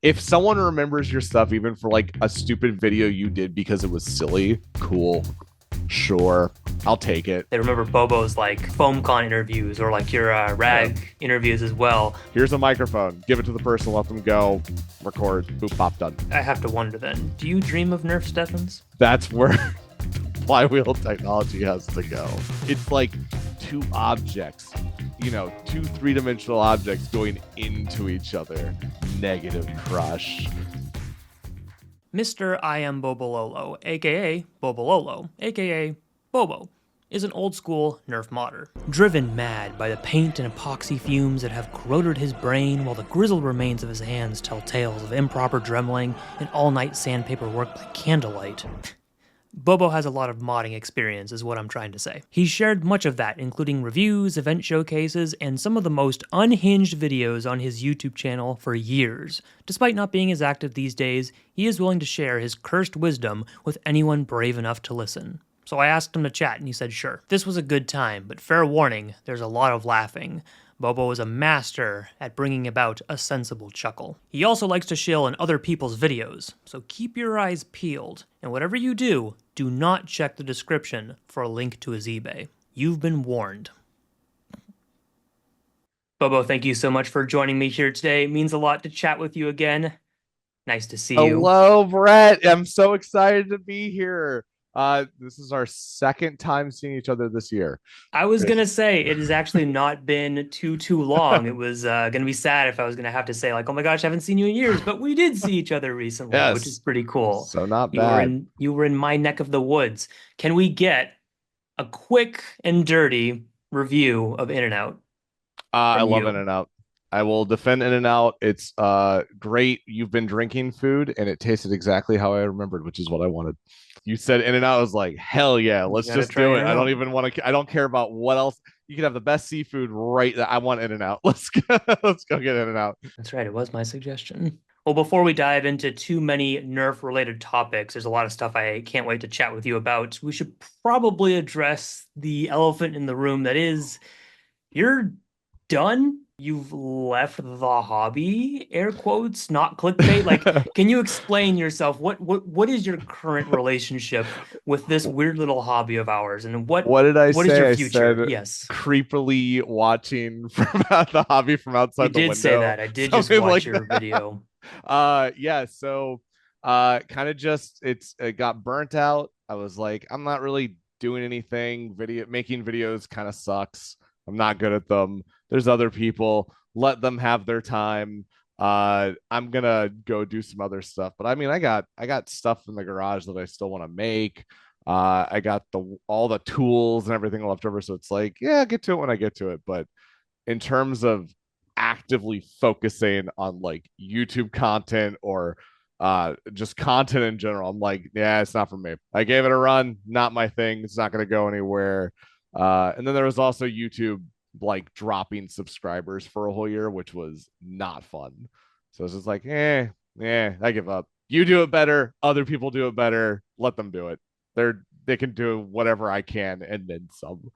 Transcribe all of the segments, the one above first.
If someone remembers your stuff, even for like a stupid video you did because it was silly, cool, sure, I'll take it. They remember Bobo's like FoamCon interviews or like your Yeah. RAG interviews as well. Here's a microphone. Give it to the person. Let them go. Record. Boop. Pop. Done. I have to wonder then, do you dream of Nerf Stefans? That's where flywheel technology has to go. It's like two objects, two three-dimensional objects going into each other. Negative crush. Mr. I am Bobololo, aka Bobololo, aka Bobo, is an old school Nerf modder. Driven mad by the paint and epoxy fumes that have corroded his brain while the grizzled remains of his hands tell tales of improper dremeling and all-night sandpaper work by candlelight. Bobo has a lot of modding experience is what I'm trying to say. He's shared much of that, including reviews, event showcases, and some of the most unhinged videos on his YouTube channel for years. Despite not being as active these days, he is willing to share his cursed wisdom with anyone brave enough to listen. So I asked him to chat and he said sure. This was a good time, but fair warning, there's a lot of laughing. Bobo is a master at bringing about a sensible chuckle. He also likes to shill in other people's videos, so keep your eyes peeled, and whatever you do not check the description for a link to his eBay. You've been warned. Bobo, thank you so much for joining me here today. It means a lot to chat with you again. Nice to see you. Hello, Brett. I'm so excited to be here. This is our second time seeing each other this year. I was gonna say it has actually not been too long. It was gonna be sad if I was gonna have to say like, oh my gosh, I haven't seen you in years, but we did see each other recently, which is Yes. pretty cool. So not You were bad. in my neck of the woods. Can we get a quick and dirty review of In-N-Out I from love you? In-N-Out. I will defend In-N-Out. It's great. You've been drinking food and it tasted exactly how I remembered, which is what I wanted. You said In-N-Out, I was like, hell yeah, You let's gotta just try do it. I don't In-N-Out. even want to. I don't care about what else. You can have the best seafood right there. I want In-N-Out. Let's go. Let's go get In-N-Out. That's right, it was my suggestion. Well, before we dive into too many Nerf related topics, there's a lot of stuff I can't wait to chat with you about. We should probably address the elephant in the room that is you're done. You've left the hobby, air quotes, not clickbait. Like, can you explain yourself? What is your current relationship with this weird little hobby of ours? And What did I what is say? your I future? said Yes. creepily watching from the hobby from You outside the did say window, that. I did just something watch like your that. video. Yeah, so kind of just it got burnt out. I was like, I'm not really doing anything. Making videos kind of sucks. I'm not good at them. There's other people. Let them have their time. I'm gonna go do some other stuff. But I mean, I got stuff in the garage that I still want to make. I got the all the tools and everything left over. So it's like, yeah, get to it when I get to it. But in terms of actively focusing on like YouTube content or just content in general, I'm like, yeah, it's not for me. I gave it a run, not my thing. It's not going to go anywhere. And then there was also YouTube like dropping subscribers for a whole year, which was not fun. So it's just like, I give up. You do it better. Other people do it better. Let them do it. They can do whatever I can and then some.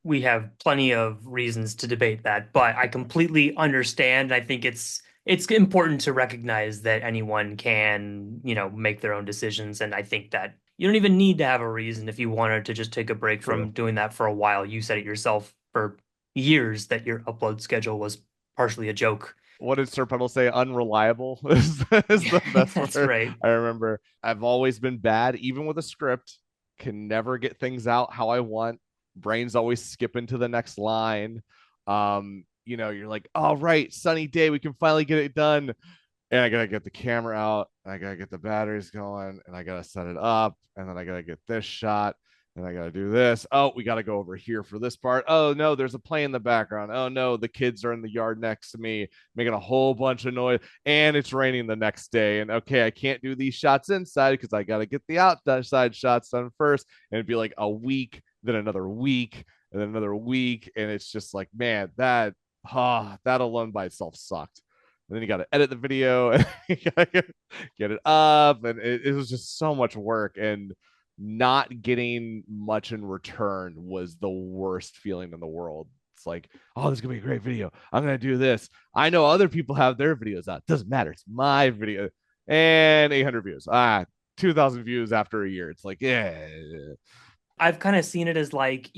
We have plenty of reasons to debate that, but I completely understand. I think it's important to recognize that anyone can, make their own decisions, and I think that you don't even need to have a reason if you wanted to just take a break True. from doing that for a while. You said it yourself for years that your upload schedule was partially a joke. What did Sir Puddle say? Unreliable is Yeah, the best that's word right. I remember. I've always been bad, even with a script. Can never get things out how I want. Brain's always skipping to the next line. You're like, all right, sunny day, we can finally get it done. And I gotta get the camera out, and I gotta get the batteries going, and I gotta set it up, and then I gotta get this shot, and I gotta do this. Oh, we gotta go over here for this part. Oh no, there's a play in the background. Oh no, the kids are in the yard next to me making a whole bunch of noise, and it's raining the next day. And okay, I can't do these shots inside because I gotta get the outside shots done first, and it'd be like a week, then another week, and then another week, and it's just like, man, that alone by itself sucked. And then you got to edit the video and you gotta get it up, and it was just so much work, and not getting much in return was the worst feeling in the world. It's like, oh, this is gonna be a great video. I'm gonna do this. I know other people have their videos out. Doesn't matter. It's my video. And 800 views. 2,000 views after a year. It's like, yeah. I've kind of seen it as like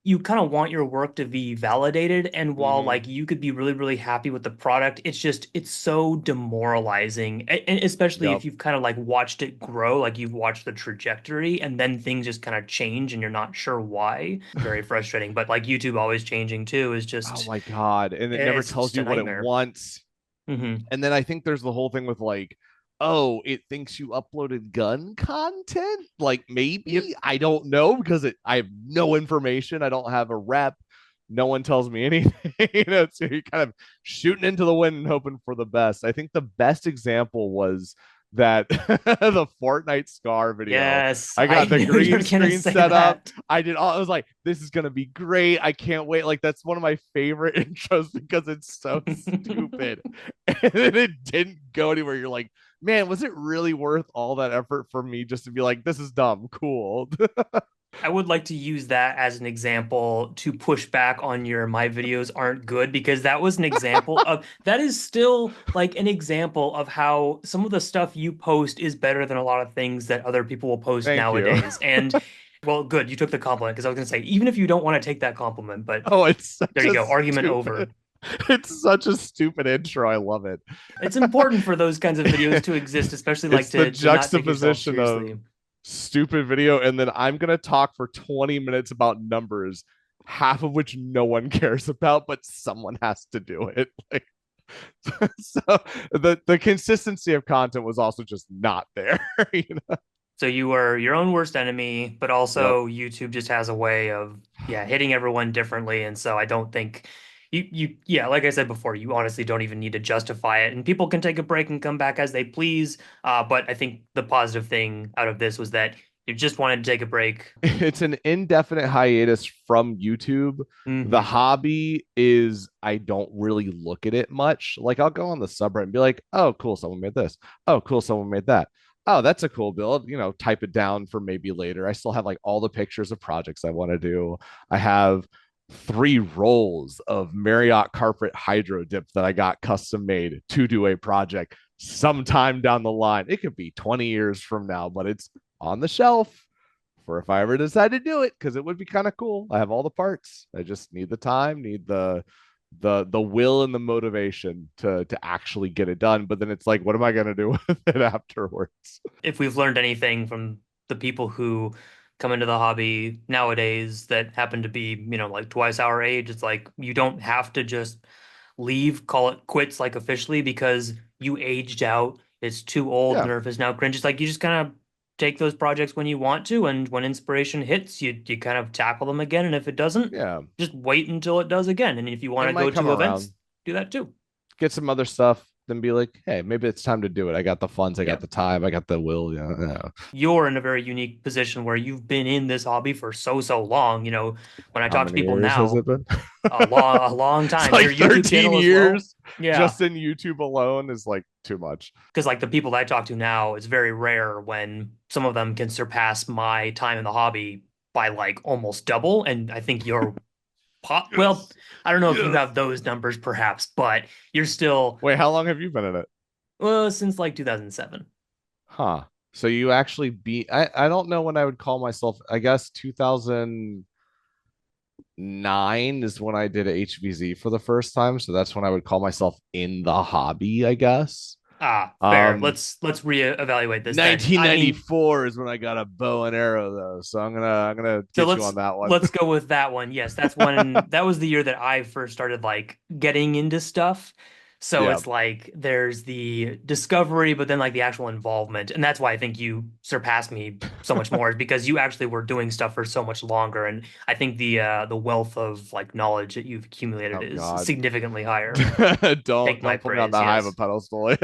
you kind of want your work to be validated, and while Mm-hmm. like you could be really really happy with the product, it's so demoralizing, and especially if Yep. you've kind of like watched it grow, like you've watched the trajectory and then things just kind of change and you're not sure why. Very frustrating, but like YouTube always changing too is Oh just my God. And it never it's tells just a you what it nightmare. wants. Hmm. And then I think there's the whole thing with like, oh, it thinks you uploaded gun content. Like Yep. maybe I don't know because I have no information. I don't have a rep. No one tells me anything. So you're kind of shooting into the wind and hoping for the best. I think the best example was that the Fortnite Scar video. Yes, I I got the knew you green were gonna screen say set up. that. I did all. I was like, this is gonna be great. I can't wait. Like that's one of my favorite intros because it's so stupid, and then it didn't go anywhere. You're like, man, was it really worth all that effort for me just to be like, this is dumb, cool? I would like to use that as an example to push back on your my videos aren't good, because that was an example of that is still like an example of how some of the stuff you post is better than a lot of things that other people will post Thank you. nowadays. And well, good, you took the compliment, because I was going to say, even if you don't want to take that compliment, but Oh, it's there such you a go, argument stupid. over. It's such a stupid intro. I love it. It's important for those kinds of videos to exist, especially like It's the to not take yourself juxtaposition of seriously. stupid video, and then I'm gonna talk for 20 minutes about numbers, half of which no one cares about, but someone has to do it. Like, so the consistency of content was also just not there. You know? So you were your own worst enemy, but Yep. also YouTube just has a way of, yeah, hitting everyone differently. And so I don't think yeah, like I said before, you honestly don't even need to justify it. And people can take a break and come back as they please. But I think the positive thing out of this was that you just wanted to take a break. It's an indefinite hiatus from YouTube. The Hmm. hobby is I don't really look at it much. Like I'll go on the subreddit and be like, "Oh, cool, someone made this. Oh, cool, someone made that. Oh, that's a cool build." Type it down for maybe later. I still have like all the pictures of projects I want to do. I have 3 rolls of Marriott carpet hydro dip that I got custom made to do a project sometime down the line. It could be 20 years from now, but it's on the shelf for if I ever decide to do it, because it would be kind of cool. I have all the parts. I just need the time, need the will and the motivation to actually get it done. But then it's like, what am I gonna do with it afterwards? If we've learned anything from the people who come into the hobby nowadays that happen to be, like twice our age, it's like you don't have to just leave, call it quits like officially because you aged out. It's too old. Yeah, Nerf is now cringe. It's like you just kind of take those projects when you want to, and when inspiration hits, you kind of tackle them again. And if it doesn't, yeah. just wait until it does again. And if you want It to go might come to events, around. do that too. Get some other stuff, then be like, hey, maybe it's time to do it. I got the funds, I Yeah. got the time, I got the will. Yeah, yeah. You're in a very unique position where you've been in this hobby for so long. When I How talk to many people years has now, it been? a long It's time. like Your YouTube 13 channel as well. years Yeah. just in YouTube alone is like too much. Because like the people that I talk to now, it's very rare when some of them can surpass my time in the hobby by like almost double. And I think you're well, Yes. I don't know if you Yes. have those numbers perhaps, but you're still, Wait, how long have you been in it? well, since like 2007. Huh. So you actually beat I don't know when I would call myself, I guess 2009 is when I did HvZ for the first time. So that's when I would call myself in the hobby, I guess. Ah, fair. Um Let's reevaluate this then. I mean, 1994 is when I got a bow and arrow though. So I'm gonna so get you on that one. let's go with that one. Yes, that's when that was the year that I first started like getting into stuff. So Yeah. it's like there's the discovery, but then like the actual involvement. And that's why I think you surpassed me so much more, is because you actually were doing stuff for so much longer. And I think the wealth of like knowledge that you've accumulated Oh is God. significantly higher. don't Take my don't put me on praise, that high of a yes. pedestal.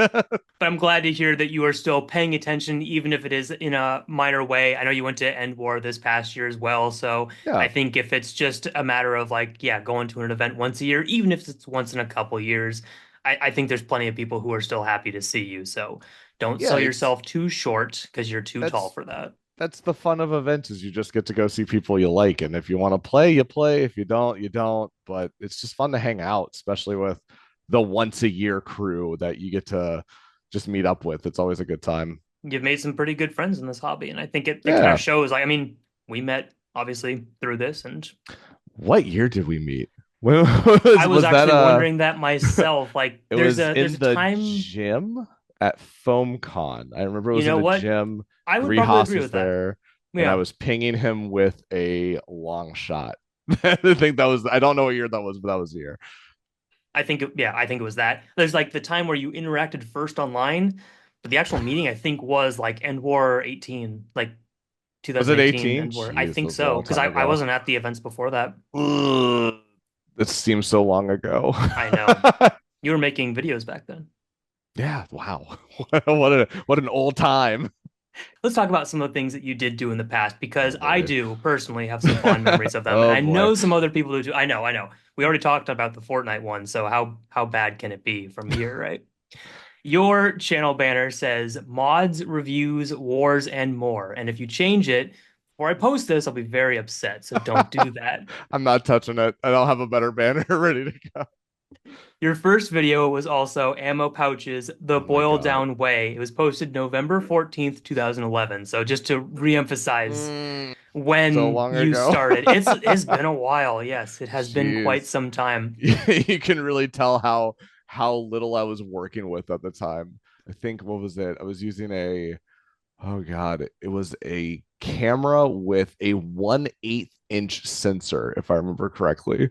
But I'm glad to hear that you are still paying attention, even if it is in a minor way. I know you went to End War this past year as well. So I Yeah. think if it's just a matter of like, yeah, going to an event once a year, even if it's once in a couple years, I think there's plenty of people who are still happy to see you. So don't Yeah, sell it's yourself too short because you're too tall that's for that. that's the fun of events is you just get to go see people you like. And if you want to play, you play. If you don't, you don't. But it's just fun to hang out, especially with the once a year crew that you get to just meet up with. It's always a good time. You've made some pretty good friends in this hobby, and I think it kind Yeah. of shows. Like, I mean, we met obviously through this, and What year did we meet? When I was was that actually wondering that myself. Like, it was there's in a the time. gym at FoamCon. I remember it You was in know the what? gym. I would probably Haas agree was with that. there, and I Yeah, was pinging him with a long shot. I think that was, I don't know what year that was, but that was the year. yeah, I think it was that. There's like the time where you interacted first online, but the actual meeting I think was like End War 18, like Was it 2018 18? End War. I Jeez, that think was a so long because time I ago. wasn't at the events before that. Ugh, it seems so long ago. I know you were making videos back then. Yeah, wow. What an old time. Let's talk about some of the things that you did do in the past because Oh I boy. do personally have some fond memories of them, and Oh I boy. know some other people do too. I know. We already talked about the Fortnite one, so how bad can it be from here, right? Your channel banner says mods, reviews, wars, and more. And if you change it before I post this, I'll be very upset. So don't do that. I'm not touching it. I don't have a better banner ready to go. Your first video was also ammo pouches, the Oh my boil God. down way. It was posted November 14th, 2011. So just to reemphasize Mm, so when long you ago. started, it's been a while. Yes, it has been quite Jeez. some time. You can really tell how little I was working with at the time. I think what was it? I was using a, oh God, it was a camera with a 1/8 inch sensor, if I remember correctly,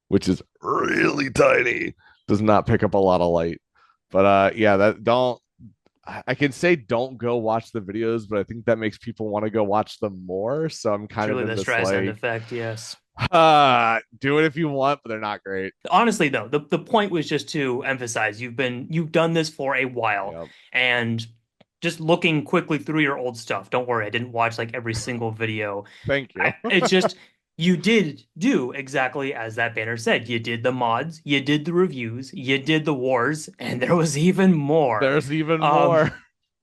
which is really tiny. Does not pick up a lot of light. But yeah, that don't, I can say don't go watch the videos, but I think that makes people want to go watch them more. So I'm kind of Truly in the this Streisand like, effect. Yes. do it if you want, but they're not great. Honestly, though, the point was just to emphasize you've done this for a while, Yep. and just looking quickly through your old stuff. Don't worry, I didn't watch like every single video. Thank you. It's just you did do exactly as that banner said. You did the mods, you did the reviews, you did the wars, and there was even more. There's even Um, more.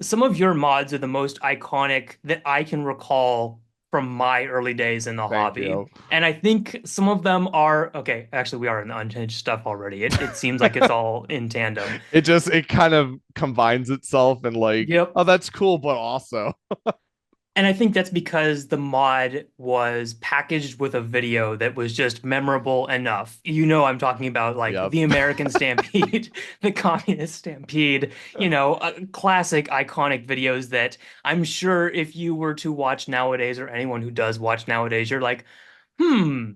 some of your mods are the most iconic that I can recall from my early days in the Thank hobby. you. And I think some of them are okay. Actually, we are in the unchanged stuff already. It seems like it's all in tandem. It kind of combines itself and like, Yep. oh, that's cool, but also, And I think that's because the mod was packaged with a video that was just memorable enough. You know, I'm talking about like yep. the American Stampede, the Communist Stampede, classic iconic videos that I'm sure if you were to watch nowadays or anyone who does watch nowadays, you're like, hmm,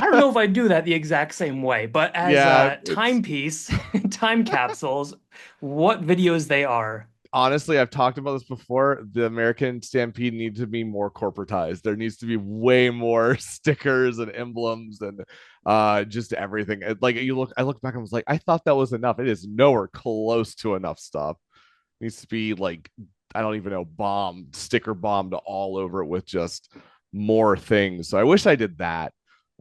I don't know if I do that the exact same way. But as Yeah, a it's timepiece, time capsules, what videos they are. honestly, I've talked about this before. The American Stampede needs to be more corporatized. There needs to be way more stickers and emblems and just everything. Like I look back and was like, I thought that was enough. It is nowhere close to enough stuff. It needs to be like, I don't even know, bombed, sticker bombed all over it with just more things. So I wish I did that.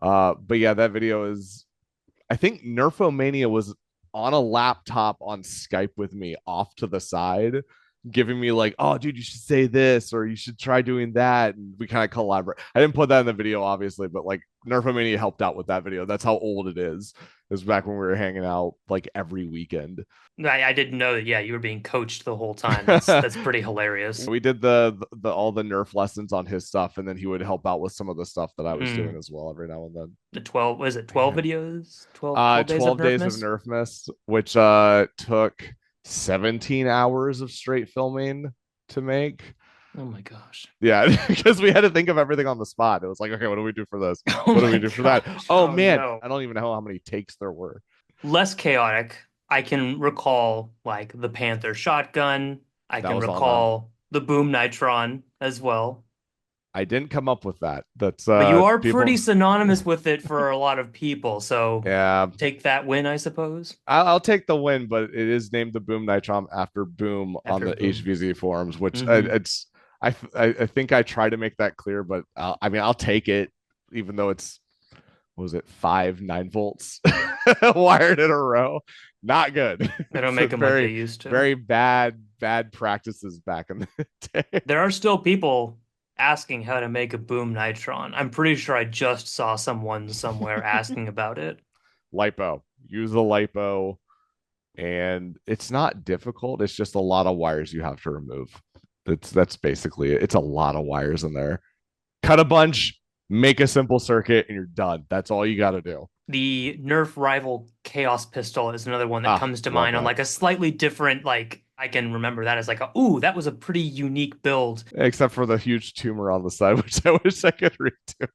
But yeah, that video is, I think Nerfomania was on a laptop on Skype with me off to the side, giving me like, oh, dude, you should say this or you should try doing that. And we kind of collaborate. I didn't put that in the video, obviously, but like Nerfomania helped out with that video. That's how old it is. It was back when we were hanging out like every weekend. I didn't know that. Yeah, you were being coached the whole time. That's pretty hilarious. We did the all the Nerf lessons on his stuff, and then he would help out with some of the stuff that I was doing Mm. as well every now and then. The 12, was it 12 Man. videos? 12 days of 12 days of Nerfmas? Nerfmas, which took 17 hours of straight filming to make. Oh my gosh. Yeah, because we had to think of everything on the spot. It was like, okay, what do we do for this? Oh What do we my do for that? gosh. Oh Oh man, no. I don't even know how many takes there were. Less chaotic. I can recall like the Panther shotgun. I That can was all done. recall the Boom Nitron as well. I didn't come up with that. That's But you are pretty people. synonymous with it for a lot of people. So Yeah, take that win, I suppose. I'll take the win, but it is named the Boom Nitrom after Boom on After the Boom. HvZ forums, which Hmm. it's I think I try to make that clear, but I mean I'll take it, even though it's what was it, 5 9 volts wired in a row. Not good. They don't It's make a them like they very, used to. very bad practices back in the day. There are still people asking how to make a boom nitron. I'm pretty sure I just saw someone somewhere asking about it. Lipo. Use the lipo, and it's not difficult. It's just a lot of wires you have to remove. That's basically it. It's a lot of wires in there. Cut a bunch, make a simple circuit, and you're done. That's all you got to do. The Nerf rival Chaos Pistol is another one that Ah, comes to love mind on that. like a slightly different, like I can remember that as like a, ooh, that was a pretty unique build. Except for the huge tumor on the side, which I wish I could redo.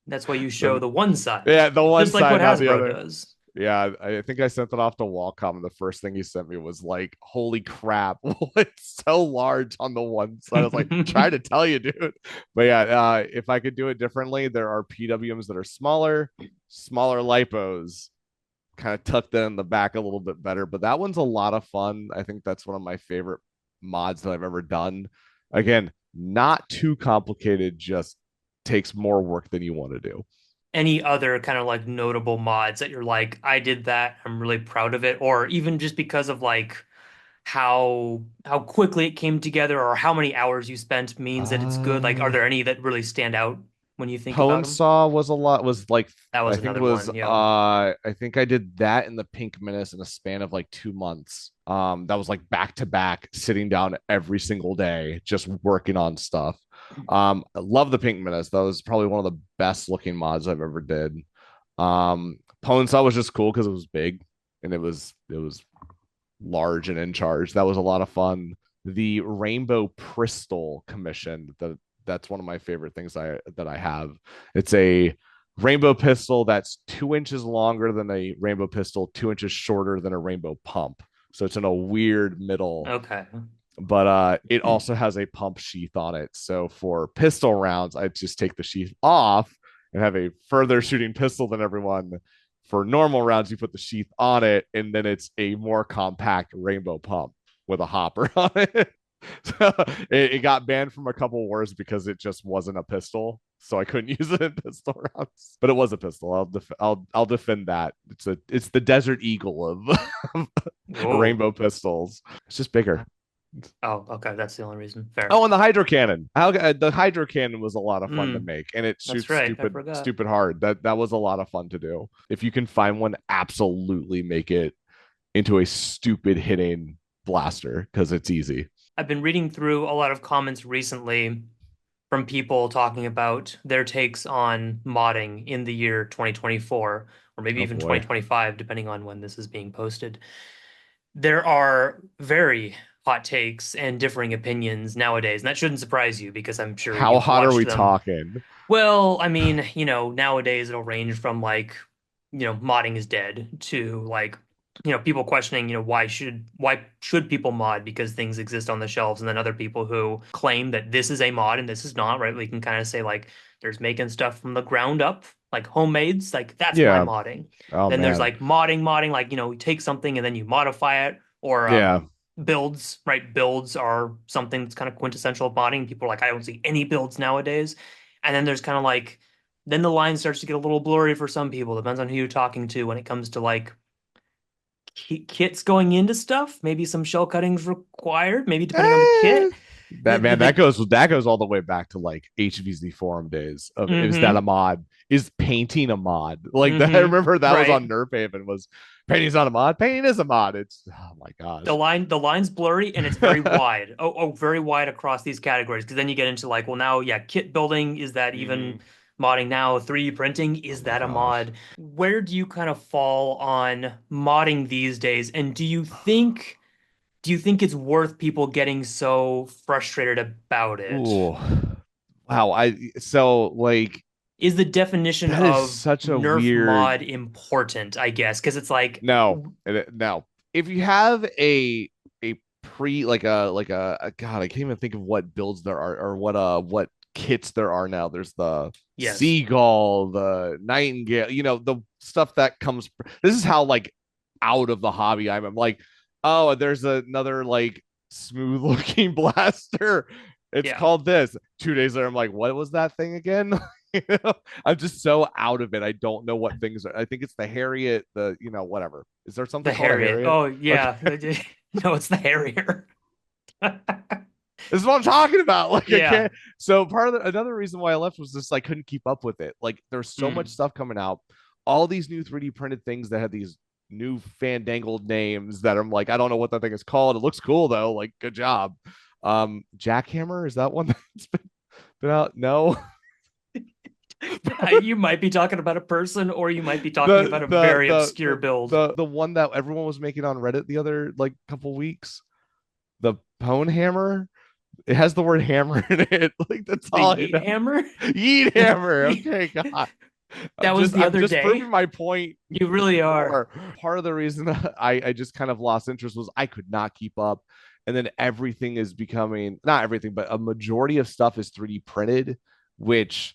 That's why you show The, the one side, yeah, the one just like what side, not the Hasbro other. does. Yeah, I think I sent it off to Wacom, and the first thing he sent me was like, "Holy crap, it's so large on the one side." I was like, "Try to tell you, dude." But yeah, if I could do it differently, there are PWMs that are smaller lipos, kind of tucked in the back a little bit better. But that one's a lot of fun. I think that's one of my favorite mods that I've ever done. Again, not too complicated, just takes more work than you want to do. Any other kind of like notable mods that you're like, I did that, I'm really proud of it, or even just because of like how quickly it came together or how many hours you spent means that it's good. Like, are Uh, there any that really stand out when you think about Pwn them? Saw was a lot, was like, That I was think it another was one. Yeah. I think I did that in the Pink Menace in a span of like 2 months. That was like back to back, sitting down every single day, just working on stuff. I love the Pink Menace. That was probably one of the best looking mods I've ever did. Pwn Saw was just cool because it was big and it was large and in charge. That was a lot of fun. The Rainbow Crystal commission, that's one of my favorite things I have. It's a rainbow pistol that's 2 inches longer than a rainbow pistol, 2 inches shorter than a rainbow pump. So it's in a weird middle, Okay. but it also has a pump sheath on it. So for pistol rounds, I just take the sheath off and have a further shooting pistol than everyone. For normal rounds, you put the sheath on it, and then it's a more compact rainbow pump with a hopper on it. So it got banned from a couple wars because it just wasn't a pistol, so I couldn't use it in pistol rounds. But it was a pistol. I'll defend that. It's the Desert Eagle of Whoa. rainbow pistols. It's just bigger. Oh, okay. That's the only reason. Fair. Oh, and the hydro cannon. The hydro cannon was a lot of fun to Mm, make, and it that's shoots right. I stupid, forgot. stupid hard. That was a lot of fun to do. If you can find one, absolutely make it into a stupid hitting blaster because it's easy. I've been reading through a lot of comments recently from people talking about their takes on modding in the year 2024, or maybe Oh even boy. 2025, depending on when this is being posted. There are very hot takes and differing opinions nowadays, and that shouldn't surprise you because I'm sure How you've hot are watched we them. talking? Well, I mean, nowadays it'll range from like, modding is dead to like, people questioning, why should people mod because things exist on the shelves, and then other people who claim that this is a mod and this is not, right? We can kind of say like there's making stuff from the ground up, like homemades, like that's my Yeah. modding. Oh Then there's man. like modding, like, you take something and then you modify it, or Yeah. builds, right? Builds are something that's kind of quintessential of modding. People are like, I don't see any builds nowadays. And then there's kind of like, then the line starts to get a little blurry for some people. Depends on who you're talking to when it comes to like kits going into stuff. Maybe some shell cutting's required, maybe depending on the Eh, kit. The, that the, man, the, that goes all the way back to like HvZ forum days of is that a mm-hmm, mod? Is painting a mod? Like that, I mm-hmm, remember that was right. on Nerf Haven, was painting's not a mod, painting is a mod. It's oh my gosh. The line's blurry and it's very wide. Oh, very wide across these categories. Because then you get into like, well, now, yeah, kit building, is that Mm-hmm. even modding now? 3D printing, Oh is my that a gosh. mod? Where do you kind of fall on modding these days? And do you think it's worth people getting so frustrated about it? Ooh. Wow. So like Is the definition that is of such a Nerf weird mod important, I guess? Because it's like, no. No. If you have a pre like a God, I can't even think of what builds there are or what kits there are now. There's the yes, seagull, the nightingale, the stuff that comes. This is how like out of the hobby I'm like, oh, there's another like smooth looking blaster. It's yeah. called this. 2 days later, I'm like, what was that thing again? I'm just so out of it. I don't know what things are. I think it's the Harriet, the whatever. Is there The something called a Harriet. Harriet? Oh Okay. yeah. No, it's the Harrier. This is what I'm talking about. Like I Yeah. can't. So part of another reason why I left was just I couldn't keep up with it. Like there's so much Mm. stuff coming out, all these new 3D printed things that had these new fandangled names that I'm like, I don't know what that thing is called. It looks cool though. Like good job. Jackhammer, is that one that's been out? No. You might be talking about a person, or you might be talking about the a the very the obscure the build. the one that everyone was making on Reddit the other like couple weeks. The Pwn Hammer. It has the word hammer in it. Like that's The all I Yeet know. Hammer. Yeet hammer. Okay, God. That was the I'm other just day. proving my point You really are. more. Part of the reason I just kind of lost interest was I could not keep up. And then everything is becoming not everything, but a majority of stuff is 3D printed, which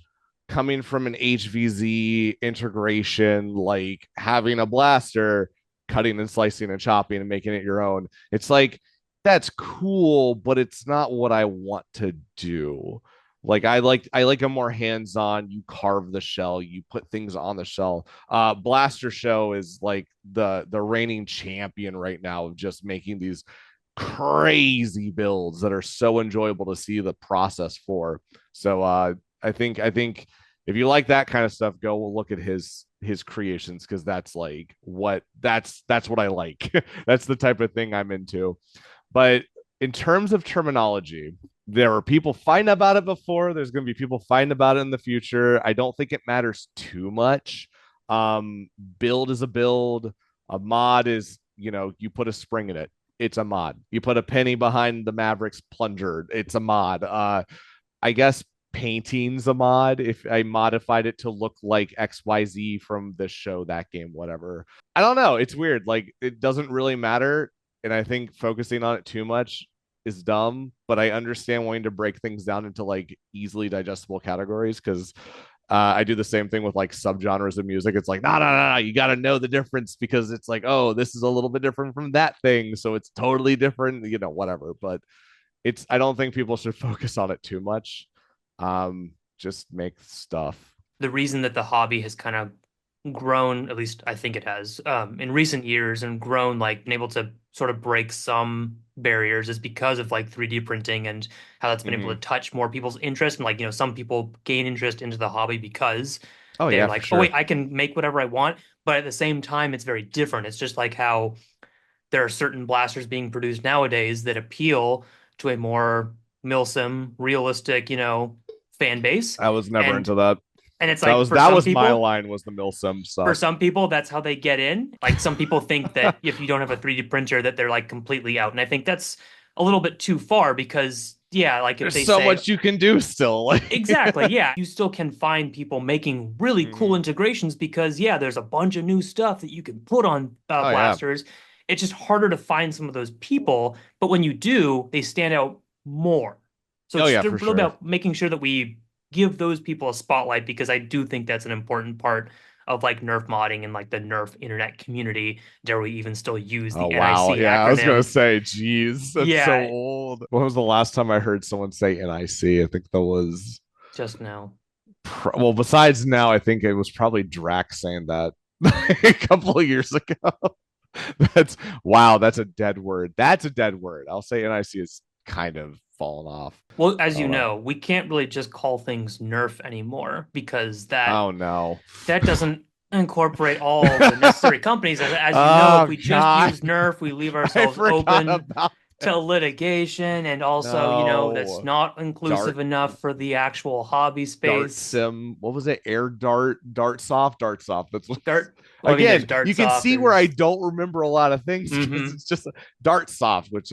coming from an HvZ integration, like having a blaster, cutting and slicing and chopping and making it your own. It's like that's cool, but it's not what I want to do. Like I like a more hands-on, you carve the shell, you put things on the shell. Blaster Show is like the reigning champion right now of just making these crazy builds that are so enjoyable to see the process for. So I think if you like that kind of stuff, go look at his creations because that's like that's what I like. That's the type of thing I'm into. But in terms of terminology, there were people fighting about it before. There's going to be people fighting about it in the future. I don't think it matters too much. Build is a build. A mod is, you put a spring in it. It's a mod. You put a penny behind the Mavericks plunger. It's a mod. I guess painting's a mod if I modified it to look like XYZ from this show, that game, whatever. I don't know. It's weird. Like it doesn't really matter. And I think focusing on it too much is dumb, but I understand wanting to break things down into like easily digestible categories because I do the same thing with like subgenres of music. It's like, no, you got to know the difference because it's like, oh, this is a little bit different from that thing. So it's totally different, whatever. But I don't think people should focus on it too much. Just make stuff. The reason that the hobby has kind of grown, at least I think it has, in recent years and grown, like been able to sort of break some barriers is because of like 3D printing and how that's been able Mm-hmm. to touch more people's interest. And like, some people gain interest into the hobby because Oh, they're yeah, for like, oh, wait, sure. I can make whatever I want. But at the same time, it's very different. It's just like how there are certain blasters being produced nowadays that appeal to a more milsim, realistic, fan base. I was never And into that. and it's That like was that was my people, line was the Milsim for stuff. some people, that's how they get in. Like some people think that if you don't have a 3D printer, that they're like completely out. And I think that's a little bit too far because, yeah, like if There's they so say, much you can do still. Like, exactly, yeah, you still can find people making really cool mm-hmm. integrations because, yeah, there's a bunch of new stuff that you can put on Oh yeah. blasters. It's just harder to find some of those people. But when you do, they stand out more. So Oh it's yeah, just for really sure. about making sure that we give those people a spotlight because I do think that's an important part of like Nerf modding and like the Nerf internet community. Dare we even still use Oh the wow. NIC Yeah, I was gonna acronym? say, geez, that's so Yeah, old. When was the last time I heard someone say NIC? I think that was just now. well, besides now, I think it was probably Drac saying that a couple of years ago. That's wow, that's a dead word. That's a dead word. I'll say NIC is kind of fallen off. Well, as I you don't know. know, we can't really just call things Nerf anymore because that Oh no. that doesn't incorporate all the necessary companies. As you know, if Oh we just god. use Nerf, we leave I ourselves forgot open about to litigation, and also, that's no. not Dart inclusive enough for the actual hobby Dart space. Sim. What was it? Air Dart, Dart Soft, Dart Soft. That's what. Dart, well, I mean, there's Again, you can Dartsoft, see where I there's don't remember a lot of things because mm-hmm. it's just Dart Soft, which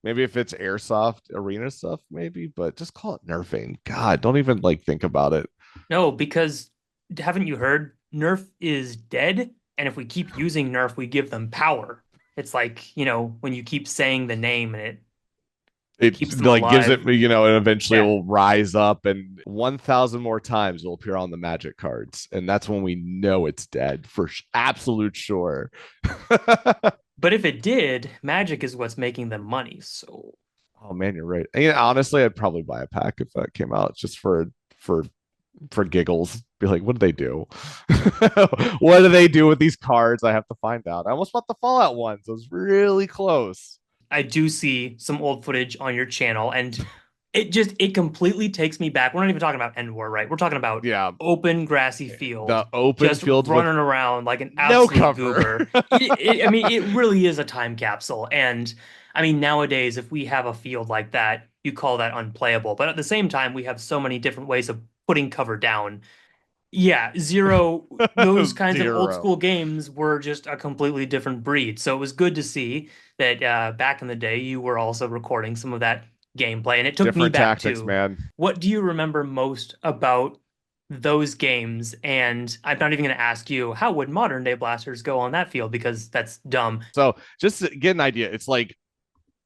maybe if it's Airsoft arena stuff, maybe, but just call it nerfing. God, don't even like think about it. No, because haven't you heard Nerf is dead? And if we keep using Nerf, we give them power. It's like, when you keep saying the name and it keeps It them like gives it, alive. and eventually it Yeah. will rise up and 1,000 more times it will appear on the magic cards. And that's when we know it's dead for absolute sure. But if it did, Magic is what's making them money. So Oh man, you're right. And, honestly, I'd probably buy a pack if that came out just for for giggles. Be like, what do they do? What do they do with these cards? I have to find out. I almost bought the Fallout ones. I was really close. I do see some old footage on your channel, and it completely takes me back. We're not even talking about End War, right? We're talking about Yeah, open grassy field, the open just fields with running around like an no absolute cover. goober. I mean, it really is a time capsule. And I mean, nowadays, if we have a field like that, you call that unplayable. But at the same time, we have so many different ways of putting cover down. Yeah, Zero, those kinds of old Zero. school games were just a completely different breed. So it was good to see that back in the day you were also recording some of that gameplay. And it took me Different back tactics, to man. what do you remember most about those games? And I'm not even going to ask you, how would modern day blasters go on that field? Because that's dumb. So just to get an idea, it's like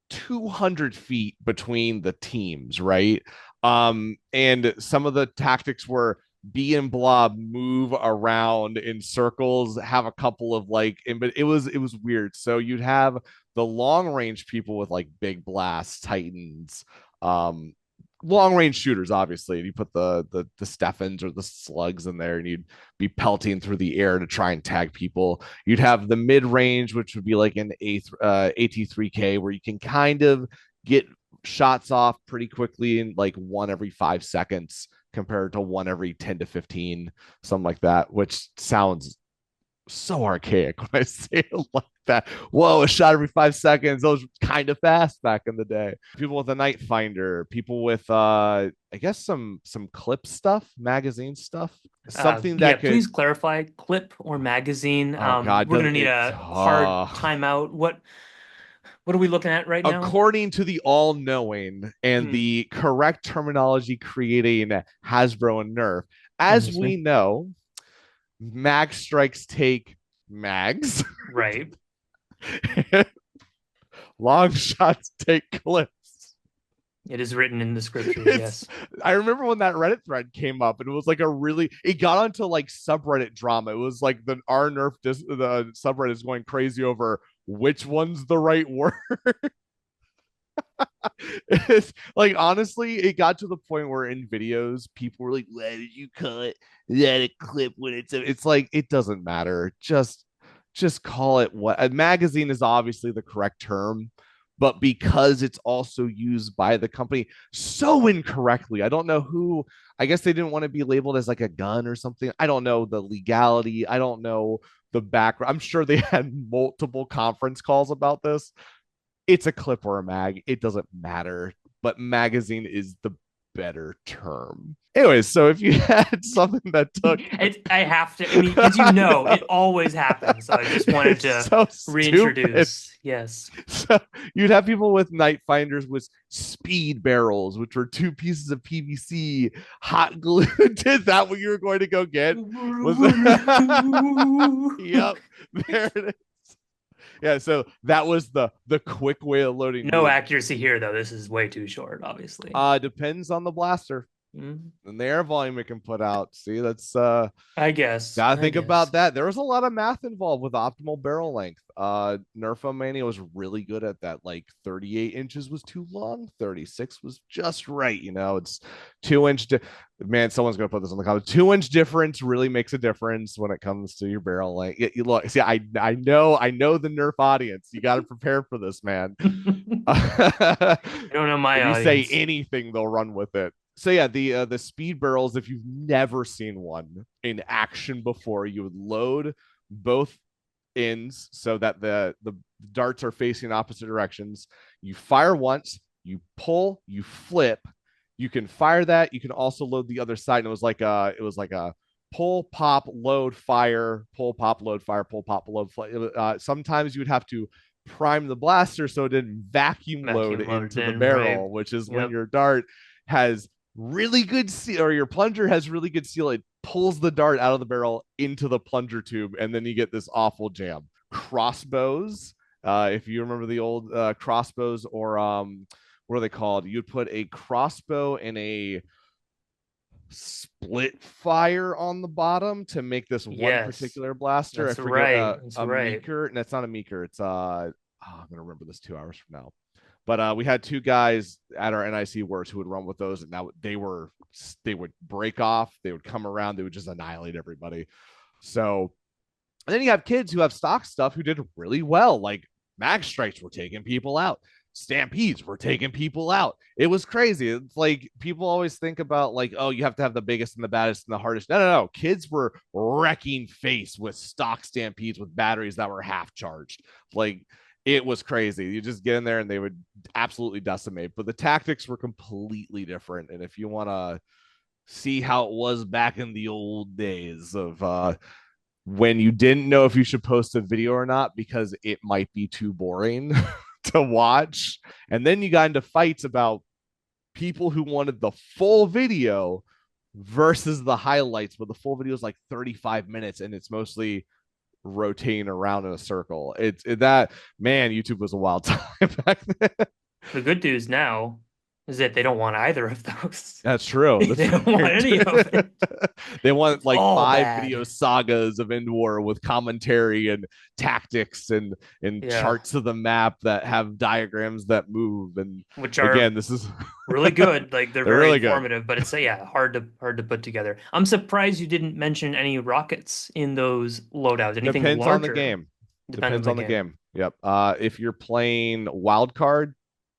200 feet between the teams, right? And some of the tactics were B and Blob move around in circles, have a couple of like, but it was weird. So you'd have the long range people with like big blasts, Titans, um, long range shooters, obviously. And you put the Stefans or the slugs in there, and you'd be pelting through the air to try and tag people. You'd have the mid range, which would be like an AT3K, where you can kind of get shots off pretty quickly in like one every 5 seconds compared to one every 10 to 15, something like that, which sounds so archaic when I say it like that. Whoa, a shot every 5 seconds. Those kind of fast back in the day. People with a night finder, people with I guess some clip stuff, magazine stuff. Something Yeah, that could please clarify clip or magazine. oh god, We're does going to need it a hard timeout. What are we looking at right now? according to the all-knowing and Hmm. the correct terminology creating Hasbro and Nerf, as Yes, sir. we know, mag strikes take mags. Right. Long shots take clips. It is written in the scriptures, It's yes. I remember when that Reddit thread came up and it was like a really it got onto like subreddit drama. It was like the the subreddit is going crazy over which one's the right word. It's like honestly, it got to the point where in videos people were like, "Why did you cut that a clip when it's like it doesn't matter. Just call it what a magazine is obviously the correct term, but because it's also used by the company so incorrectly, I don't know who. I guess they didn't want to be labeled as like a gun or something. I don't know the legality. I don't know the background. I'm sure they had multiple conference calls about this. It's a clip or a mag. It doesn't matter. But magazine is the better term. Anyways, so if you had something that took I have to, I mean, because you know, it always happens. So I just wanted it's to so stupid. reintroduce. Yes. So you'd have people with night finders with speed barrels, which were two pieces of PVC hot glued. Is that what you were going to go get? Was yep, there it is. Yeah, so that was the quick way of loading No news. accuracy here, though. This is way too short, obviously. Depends on the blaster Mhm. and the air volume it can put out. See, that's I guess. gotta I think guess. about that. There was a lot of math involved with optimal barrel length. Nerfomania was really good at that. Like 38 inches was too long, 36 was just right. It's 2 inch. Man, someone's gonna put this in the comments. 2 inch difference really makes a difference when it comes to your barrel length. You look, see, I know the Nerf audience. You got to prepare for this, man. I don't know my If you say audience. anything, they'll run with it. So yeah, the speed barrels. If you've never seen one in action before, you would load both ends so that the darts are facing opposite directions. You fire once, you pull, you flip. You can fire that. You can also load the other side. And it was like a pull, pop, load, fire, pull, pop, load, fire, pull, pop, load. Sometimes you would have to prime the blaster so it didn't vacuum load Vacuum loaded into the in, right? barrel, which is when Yep. your dart has really good seal or your plunger has really good seal. It pulls the dart out of the barrel into the plunger tube, and then you get this awful jam. Crossbows, if you remember the old crossbows, or what are they called? You'd put a crossbow and a split fire on the bottom to make this one Yes. particular blaster. I That's forget right. That's a right. meeker, and that's not a meeker. It's I'm gonna remember this 2 hours from now. But we had two guys at our NIC works who would run with those, and now they would break off, they would come around, they would just annihilate everybody. So and then you have kids who have stock stuff who did really well, like mag strikes were taking people out. Stampedes were taking people out. It was crazy. It's like people always think about like, oh, you have to have the biggest and the baddest and the hardest. No. Kids were wrecking face with stock stampedes with batteries that were half charged. Like it was crazy. You just get in there and they would absolutely decimate. But the tactics were completely different. And if you want to see how it was back in the old days of when you didn't know if you should post a video or not because it might be too boring to watch. And then you got into fights about people who wanted the full video versus the highlights, but the full video is like 35 minutes and it's mostly rotating around in a circle. That man, YouTube was a wild time back then. The good news now is that they don't want either of those. That's true. They don't want any of it. They want It's like all 5 video bad. sagas of End War with commentary and tactics and Yeah, charts of the map that have diagrams that move. And which again, are this is really good. Like they're they're very really good. informative, but it's yeah, hard to put together. I'm surprised you didn't mention any rockets in those loadouts. Anything Depends on the larger, game. depending on Depends the on the game. game. Yep. If you're playing wild card,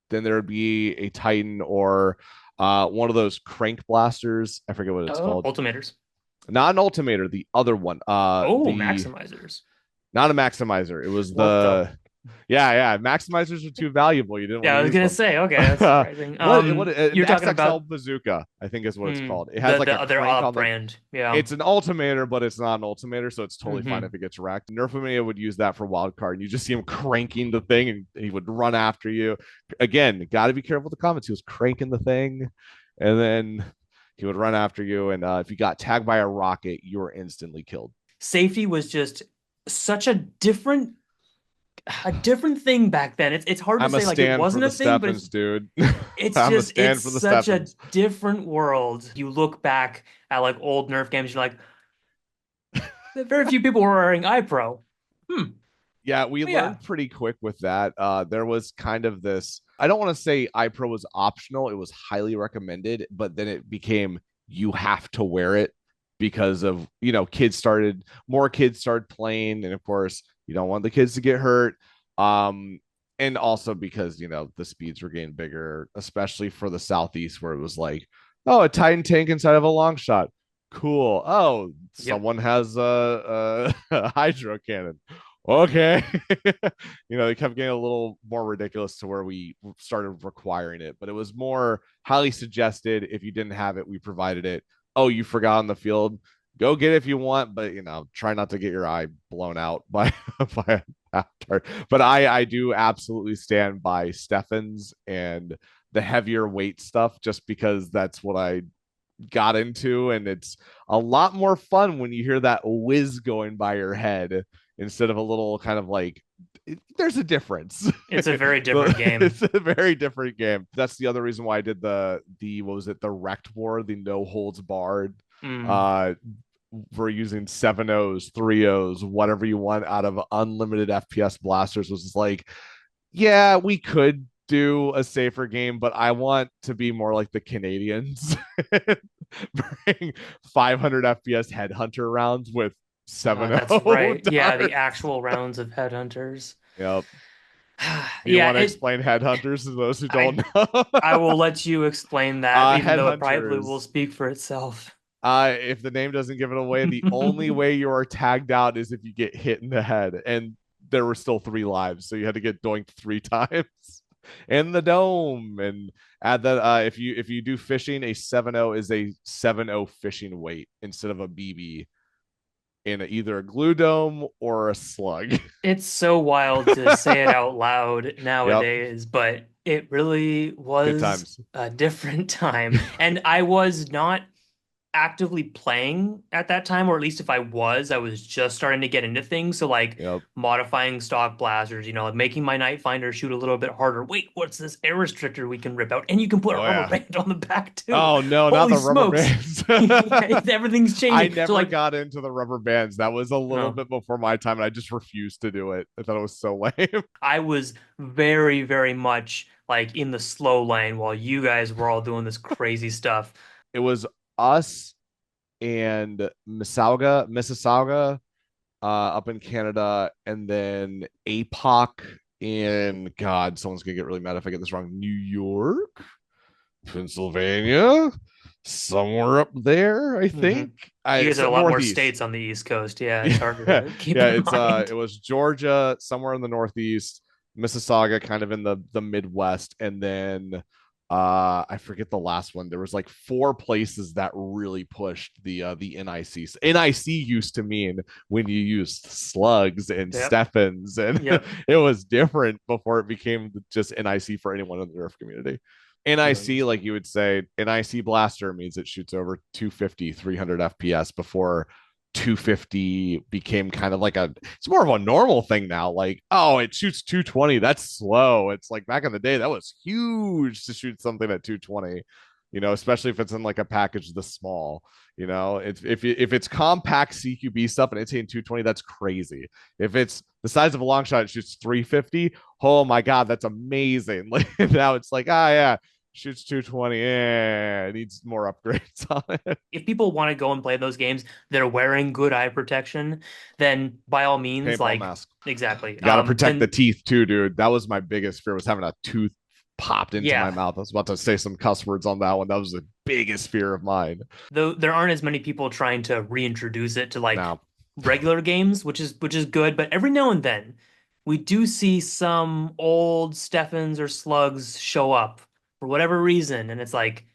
then there would be a Titan or one of those crank blasters. I forget what it's Oh, called. ultimators. Not an ultimator, the other one. Oh, The maximizers. not a maximizer. It was What the? the yeah. Maximizers are too valuable. You didn't want Yeah, to I was use gonna them. say, okay, that's surprising. What an You're talking XXL about bazooka, I think is what it's called. It has the like a other crank off on the. brand. Yeah. It's an ultimator, but it's not an ultimator, so it's totally fine Hmm. if it gets wrecked. Nerfomania would use that for wild card, and you just see him cranking the thing, and he would run after you. Again, got to be careful with the comments. He was cranking the thing, and then he would run after you. And if you got tagged by a rocket, you were instantly killed. Safety was just such a different thing back then. It's hard to I'm a say like it stand for wasn't the a thing, but Steffens, dude. it's I'm a just stand it's for the such a Steffens. different world. You look back at like old Nerf games, you're like, very few people were wearing iPro. Hmm. Yeah, we Yeah. learned pretty quick with that. There was kind of this. I don't want to say iPro was optional; it was highly recommended, but then it became you have to wear it because of more kids started playing, and of course you don't want the kids to get hurt. Um, and also because the speeds were getting bigger, especially for the southeast where it was like, oh, a Titan tank inside of a long shot. Cool. Oh, Yep. someone has a hydro cannon. Okay. They kept getting a little more ridiculous to where we started requiring it, but it was more highly suggested. If you didn't have it, we provided it. Oh, you forgot on the field, go get it if you want, but try not to get your eye blown out by by after. But I do absolutely stand by Stefan's and the heavier weight stuff just because that's what I got into, and it's a lot more fun when you hear that whiz going by your head instead of a little kind of like there's a difference. It's a very different game. It's a very different game. That's the other reason why I did the what was it, the wrecked war, the no holds barred. Mm. uh we're using 7.0s, 3.0s, whatever you want out of unlimited FPS blasters. Was like, yeah, we could do a safer game, but I want to be more like the Canadians. Bring 500 FPS headhunter rounds with That's 7.0 right. Yeah, the darts. actual rounds of headhunters. Yep. Do you Yeah, want to explain headhunters to those who don't I know? I will let you explain that, even though it probably will Headhunters. speak for itself. If the name doesn't give it away, the only way you are tagged out is if you get hit in the head. And there were still 3 lives, so you had to get doinked 3 times in the dome. And add that if you do fishing, a 7.0 is a 7.0 fishing weight instead of a BB in either a glue dome or a slug. It's so wild to say it out loud Yep. nowadays, but it really Good was times. a different time. And I was not actively playing at that time, or at least if I was just starting to get into things. So like Yep. modifying stock blasters, like making my Night Finder shoot a little bit harder. Wait, what's this air restrictor we can rip out? And you can put a Oh rubber yeah. band on the back too. Oh no, not Holy the rubber smokes. bands. Everything's I changing. So never like, got into the rubber bands. That was a little no, bit before my time, and I just refused to do it. I thought it was so lame. I was very, very much like in the slow lane while you guys were all doing this crazy stuff. It was us and Mississauga, up in Canada, and then APOC in God, someone's gonna get really mad if I get this wrong. New York, Pennsylvania, somewhere up there, I Hmm. think. You guys It's had a lot more northeast. states on the East Coast. Yeah, it's harder Yeah, to keep yeah. in It mind. was Georgia, somewhere in the northeast, Mississauga, kind of in the Midwest, and then I forget the last one. There was like four places that really pushed the NIC. NIC used to mean when you used slugs and Yep. Stefans, and Yep. it was different before it became just NIC for anyone in the Nerf community. NIC, Millions. like you would say, NIC blaster means it shoots over 250, 300 FPS before 250 became kind of like it's more of a normal thing now. Like, oh, it shoots 220. That's slow. It's like back in the day, that was huge to shoot something at 220, especially if it's in like a package this small. If it's compact CQB stuff and it's hitting 220, that's crazy. If it's the size of a long shot, it shoots 350. Oh my God, that's amazing. Like now it's like, yeah, shoots 220. Yeah, it needs more upgrades on it. If people want to go and play those games, they're wearing good eye protection, then by all means, Paintball like mask. exactly. You got to protect the Then teeth too, dude. That was my biggest fear, was having a tooth popped into my yeah, mouth. I was about to say some cuss words on that one. That was the biggest fear of mine. though there aren't as many people trying to reintroduce it to like Now, regular games, which is good, but every now and then we do see some old Steffens or slugs show up for whatever reason, and it's like,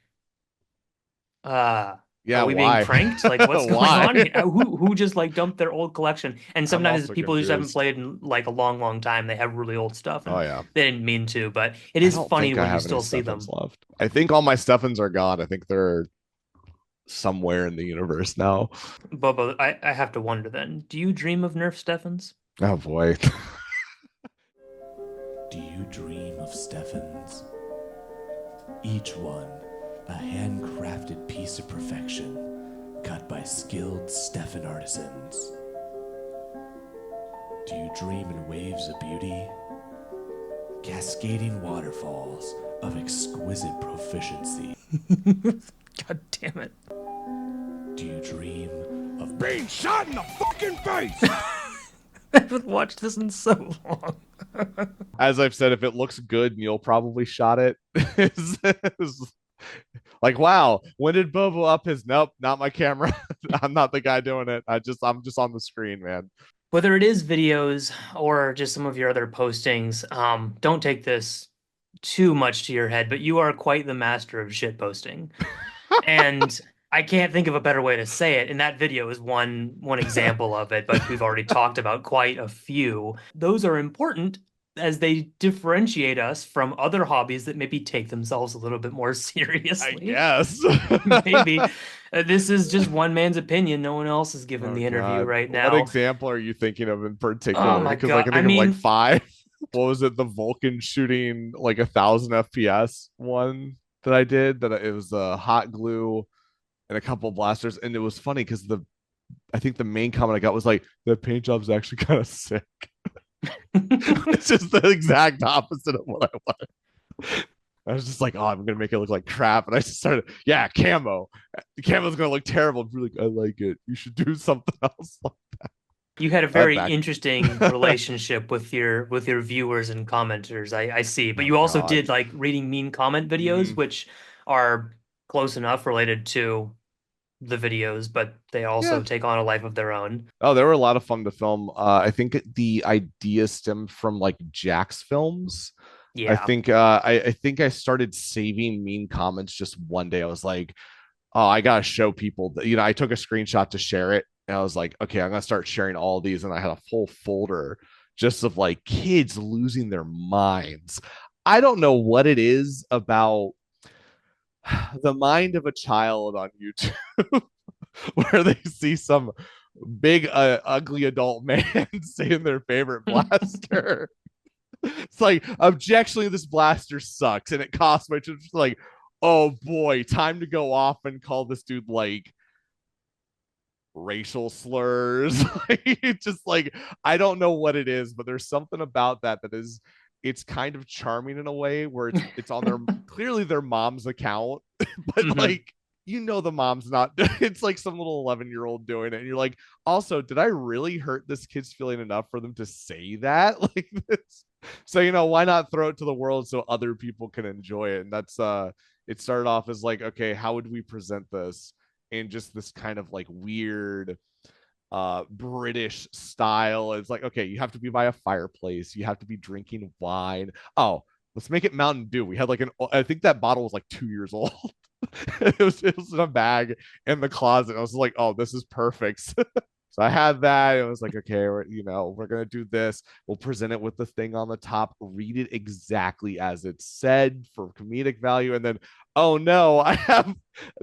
are yeah, we being why? pranked? Like, what's going Why? on here? Who just like dumped their old collection? And I'm sometimes it's also people who just haven't confused. played in like a long, long time. They have really old stuff, Oh and yeah. they didn't mean to. But it I is don't funny think I when you have any still see Steffens them. left. I think all my Steffens are gone. I think they're somewhere in the universe now. Bobo, I have to wonder then. Do you dream of Nerf Steffens? Oh boy. Do you dream of Steffens? Each one a handcrafted piece of perfection, cut by skilled Stefan artisans. Do you dream in waves of beauty? Cascading waterfalls of exquisite proficiency. God damn it. Do you dream of being shot in the fucking face? I haven't watched this in so long. As I've said, if it looks good, Neil probably shot it. It's like, wow, when did Bobo up his? Nope, not my camera. I'm not the guy doing it. I'm just on the screen, man. Whether it is videos or just some of your other postings, don't take this too much to your head, but you are quite the master of shit posting. And I can't think of a better way to say it. And that video is one example of it, but we've already talked about quite a few. Those are important as they differentiate us from other hobbies that maybe take themselves a little bit more I seriously. guess. Maybe this is just one man's opinion. No one else is giving Oh the interview God. right What now. example are you thinking of in Oh particular? my Because I God. can I think of like mean, five. What was it? The Vulcan shooting like 1,000 FPS one that I did. That it was hot glue and a couple blasters, and it was funny because I think the main comment I got was like the paint job's actually kind of sick. It's just the exact opposite of what I wanted. I was just like, oh, I'm gonna make it look like crap, and I just started, yeah, camo. The camo's gonna look terrible. Really, I like it. You should do something else. you had a I'm very back. interesting relationship with your viewers and commenters. I see. But Oh you also God. did like reading mean comment videos, Mhm. which are close enough related to the videos, but they Yeah. also take on a life of their own. Oh, they were a lot of fun to film. I think the idea stemmed from like Jack's films. Yeah. I think I started saving mean comments just one day. I was like, oh, I gotta show people that, I took a screenshot to share it, and I was like, okay, I'm gonna start sharing all these, and I had a full folder just of like kids losing their minds. I don't know what it is about The mind of a child on YouTube where they see some big ugly adult man saying their favorite blaster. It's like, objectionably, this blaster sucks and it costs much. It's like, oh boy, time to go off and call this dude like racial slurs. It's just like, I don't know what it is, but there's something about that is, it's kind of charming in a way where it's on their clearly their mom's account, but like, the mom's not. It's like some little 11-year-old doing it, and you're like, also, did I really hurt this kid's feeling enough for them to say that like this? So why not throw it to the world so other people can enjoy it? And that's it started off as like, okay, how would we present this in just this kind of like weird British style? It's like, okay, you have to be by a fireplace, you have to be drinking wine. Oh, let's make it Mountain Dew. We had like I think that bottle was like 2 years old. It was in a bag in the closet. I was like, oh, this is perfect. So I had that. It was like, okay, we're gonna do this. We'll present it with the thing on the top, read it exactly as it's said for comedic value, and then, oh no, I have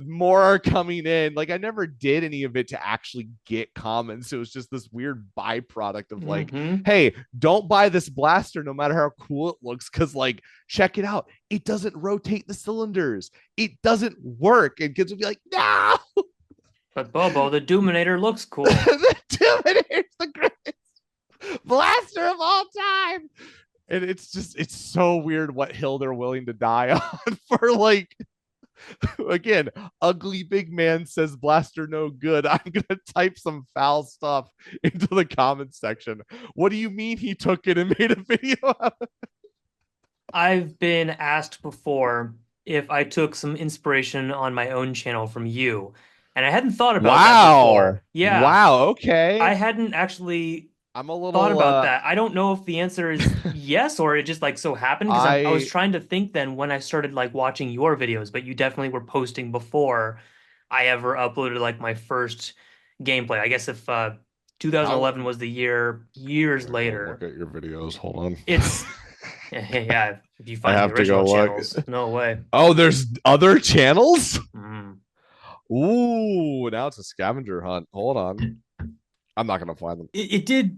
more coming in. Like, I never did any of it to actually get comments. It was just this weird byproduct of like, hey, don't buy this blaster no matter how cool it looks, because like, check it out, it doesn't rotate the cylinders, it doesn't work. And kids would be like, no. But Bobo, the Doominator looks cool. The Doominator's the greatest blaster of all time. And it's so weird what hill they're willing to die on for, like, again, ugly big man says blaster no good. I'm gonna type some foul stuff into the comments section. What do you mean he took it and made a video of it? I've been asked before if I took some inspiration on my own channel from you. And I hadn't thought about that before. Yeah. Wow. Okay. I hadn't actually I'm a little thought about that. I don't know if the answer is yes, or it just like so happened, because I was trying to think then when I started like watching your videos, but you definitely were posting before I ever uploaded like my first gameplay. I guess if 2011 was the year, years later. Look at your videos. Hold on. It's yeah. If you find I have the original to go channels, no way. Oh, there's other channels? Ooh, now it's a scavenger hunt. Hold on. I'm not going to find them. It did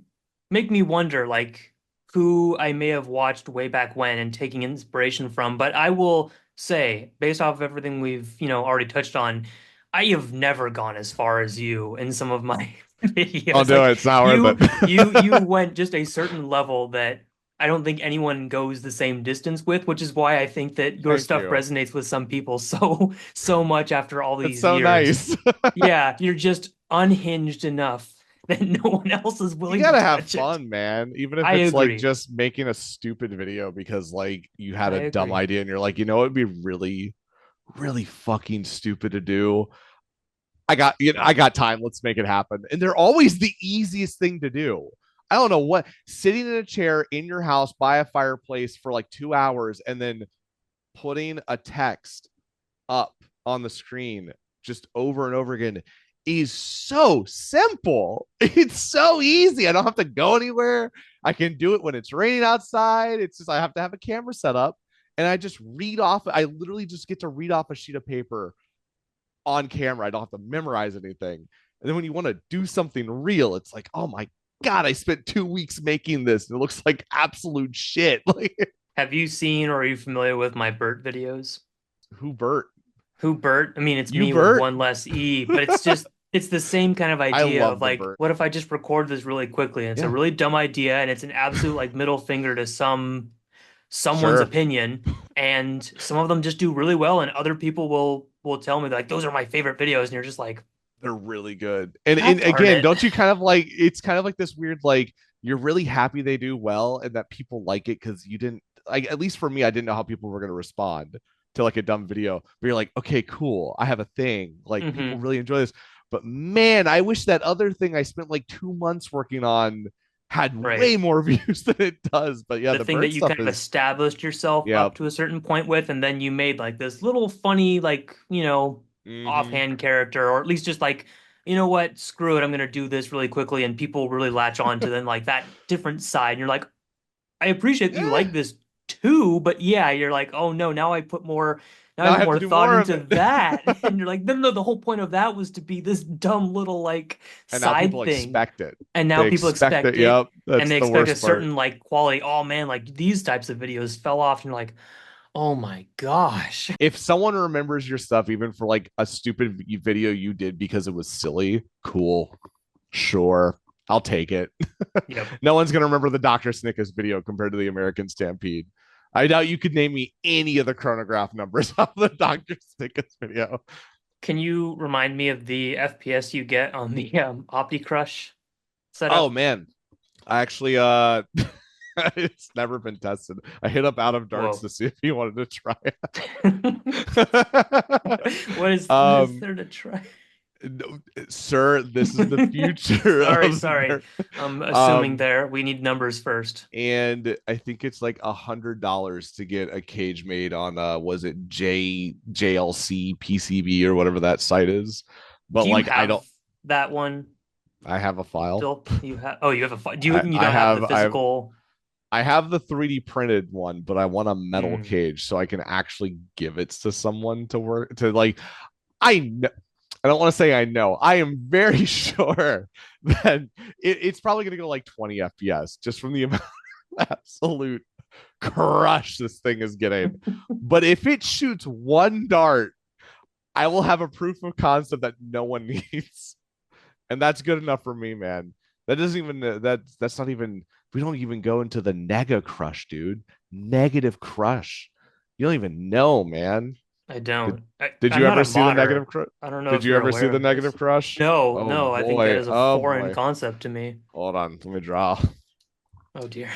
make me wonder, like, who I may have watched way back when and taking inspiration from. But I will say, based off of everything we've, already touched on, I have never gone as far as you in some of my videos. Oh, no, it's not worth it. You went just a certain level that I don't think anyone goes the same distance with, which is why I think that your stuff resonates with some people so much after all these years. So nice. Yeah, you're just unhinged enough that no one else is willing to touch it. You gotta have fun, man. Even if it's like just making a stupid video because like you had a dumb idea and you're like, it'd be really, really fucking stupid to do. I got time. Let's make it happen. And they're always the easiest thing to do. I don't know what, sitting in a chair in your house by a fireplace for like 2 hours and then putting a text up on the screen just over and over again is so simple. It's so easy. I don't have to go anywhere. I can do it when it's raining outside. It's just, I have to have a camera set up and I just read off. I literally just get to read off a sheet of paper on camera. I don't have to memorize anything. And then when you want to do something real, it's like, oh my God, I spent 2 weeks making this and it looks like absolute shit. Have you seen or are you familiar with my Bert videos? Who Bert? Who Bert? I mean, it's you me Bert? With one less E, but it's just, it's the same kind of idea of like, what if I just record this really quickly? And it's a really dumb idea and it's an absolute like middle finger to someone's opinion. And some of them just do really well. And other people will tell me like, those are my favorite videos. And you're just like, they're really good. And again, don't you kind of like, it's kind of like this weird, like you're really happy they do well and that people like it because you didn't, like, at least for me, I didn't know how people were going to respond to like a dumb video, but you're like, okay, cool, I have a thing, like people really enjoy this. But man, I wish that other thing I spent like 2 months working on had way more views than it does. But yeah, the thing that you kind of established yourself up to a certain point with, and then you made like this little funny, like, offhand character, or at least just like, you know what, screw it, I'm gonna do this really quickly, and people really latch on to then like that different side. And you're like, I appreciate that you like this two, but yeah, you're like, oh no, now I Now I put have to more do thought more of into it. that. And you're like, no, the whole point of that was to be this dumb little like And now side people thing. expect it. And now They people expect expect it. it, Yep. and That's they the expect a worst part. certain like quality. Oh man, like these types of videos fell off, and you're like, oh my gosh. If someone remembers your stuff, even for like a stupid video you did because it was silly, cool. Sure. I'll take it. Yep. No one's going to remember the Dr. Snickers video compared to the American Stampede. I doubt you could name me any of the chronograph numbers of the Dr. Snickers video. Can you remind me of the FPS you get on the OptiCrush Oh, setup? man. I actually, it's never been tested. I hit up Out of Darts Whoa. to see if he wanted to try What it. is there to try? No, sir, this is the future of Sorry. nerd. I'm assuming Um, there. We need numbers first. and I think it's like $100 to get a cage made on was it JLC PCB or whatever that site is. But Do you like have that one I have a file. still? You have you have a you I don't have the have physical. I have the 3D printed one, but I want a metal Mm. cage so I can actually give it to someone to work to like I know I don't want to say I know. I am very sure that it's probably going to go like 20 FPS just from the amount of absolute crush this thing is getting. But if it shoots one dart, I will have a proof of concept that no one needs. And that's good enough for me, man. That doesn't even that's not even we don't even go into the nega crush, dude. Negative crush. You don't even know, man. I Did, don't. did I'm you not ever a see the modder. negative crush? I don't know Did if you you're ever see aware the of negative this. crush? No, Oh no. I think that boy. is a Oh foreign boy. concept to me. Hold on. Let me draw. Oh dear.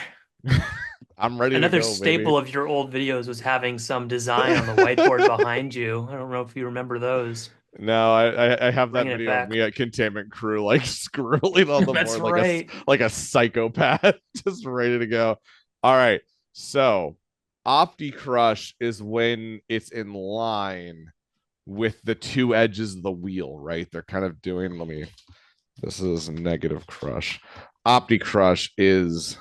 I'm ready to Another go, baby. staple of your old videos was having some design on the whiteboard behind you. I don't know if you remember those. No, I have that Bringing it video of back. me at Containment Crew like scrolling on the That's board right. like a psychopath, just ready to go. All right. So Opti Crush is when it's in line with the two edges of the wheel, right? They're kind of doing, this is negative crush. Opti Crush is,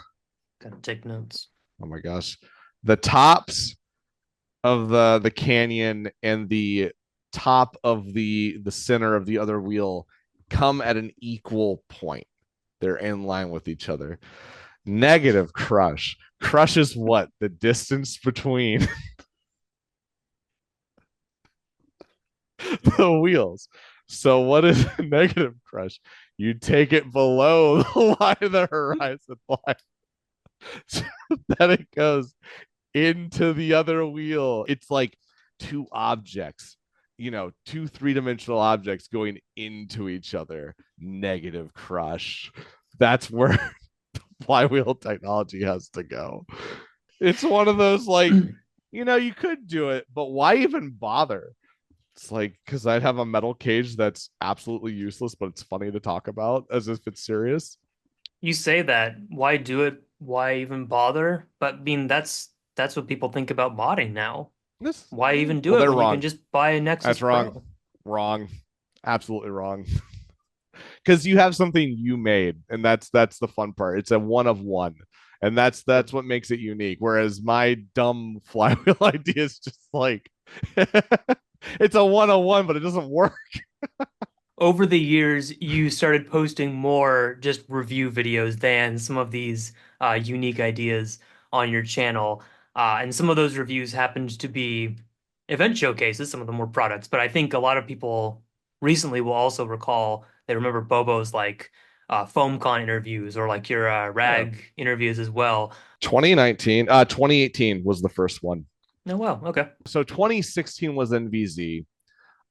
Gotta take notes. oh my gosh, the tops of the canyon and the top of the center of the other wheel come at an equal point. They're in line with each other. Negative crush. Crush is what? The distance between the wheels. So what is a negative crush? You take it below the line of the horizon line so that it goes into the other wheel. It's like two objects, two three-dimensional objects going into each other. Negative crush. That's where flywheel technology has to go. It's one of those like, you could do it, but why even bother? It's like because I'd have a metal cage that's absolutely useless, but it's funny to talk about as if it's serious. You say that. Why do it? Why even bother? But I mean, that's what people think about modding now. This, Why even do well, it they're when you can wrong. just buy a Nexus That's wrong. Pro? Wrong. Absolutely wrong. Because you have something you made, and that's the fun part. It's a one of one, and that's what makes it unique. Whereas my dumb flywheel idea is just like it's a one of one, but it doesn't work. Over the years, you started posting more just review videos than some of these unique ideas on your channel. And some of those reviews happened to be event showcases, some of them were products. But I think a lot of people recently will also recall they remember Bobo's like FoamCon interviews or like your Yeah. RAG interviews as well. 2018 was the first one. Oh, well, okay. So 2016 was NVZ.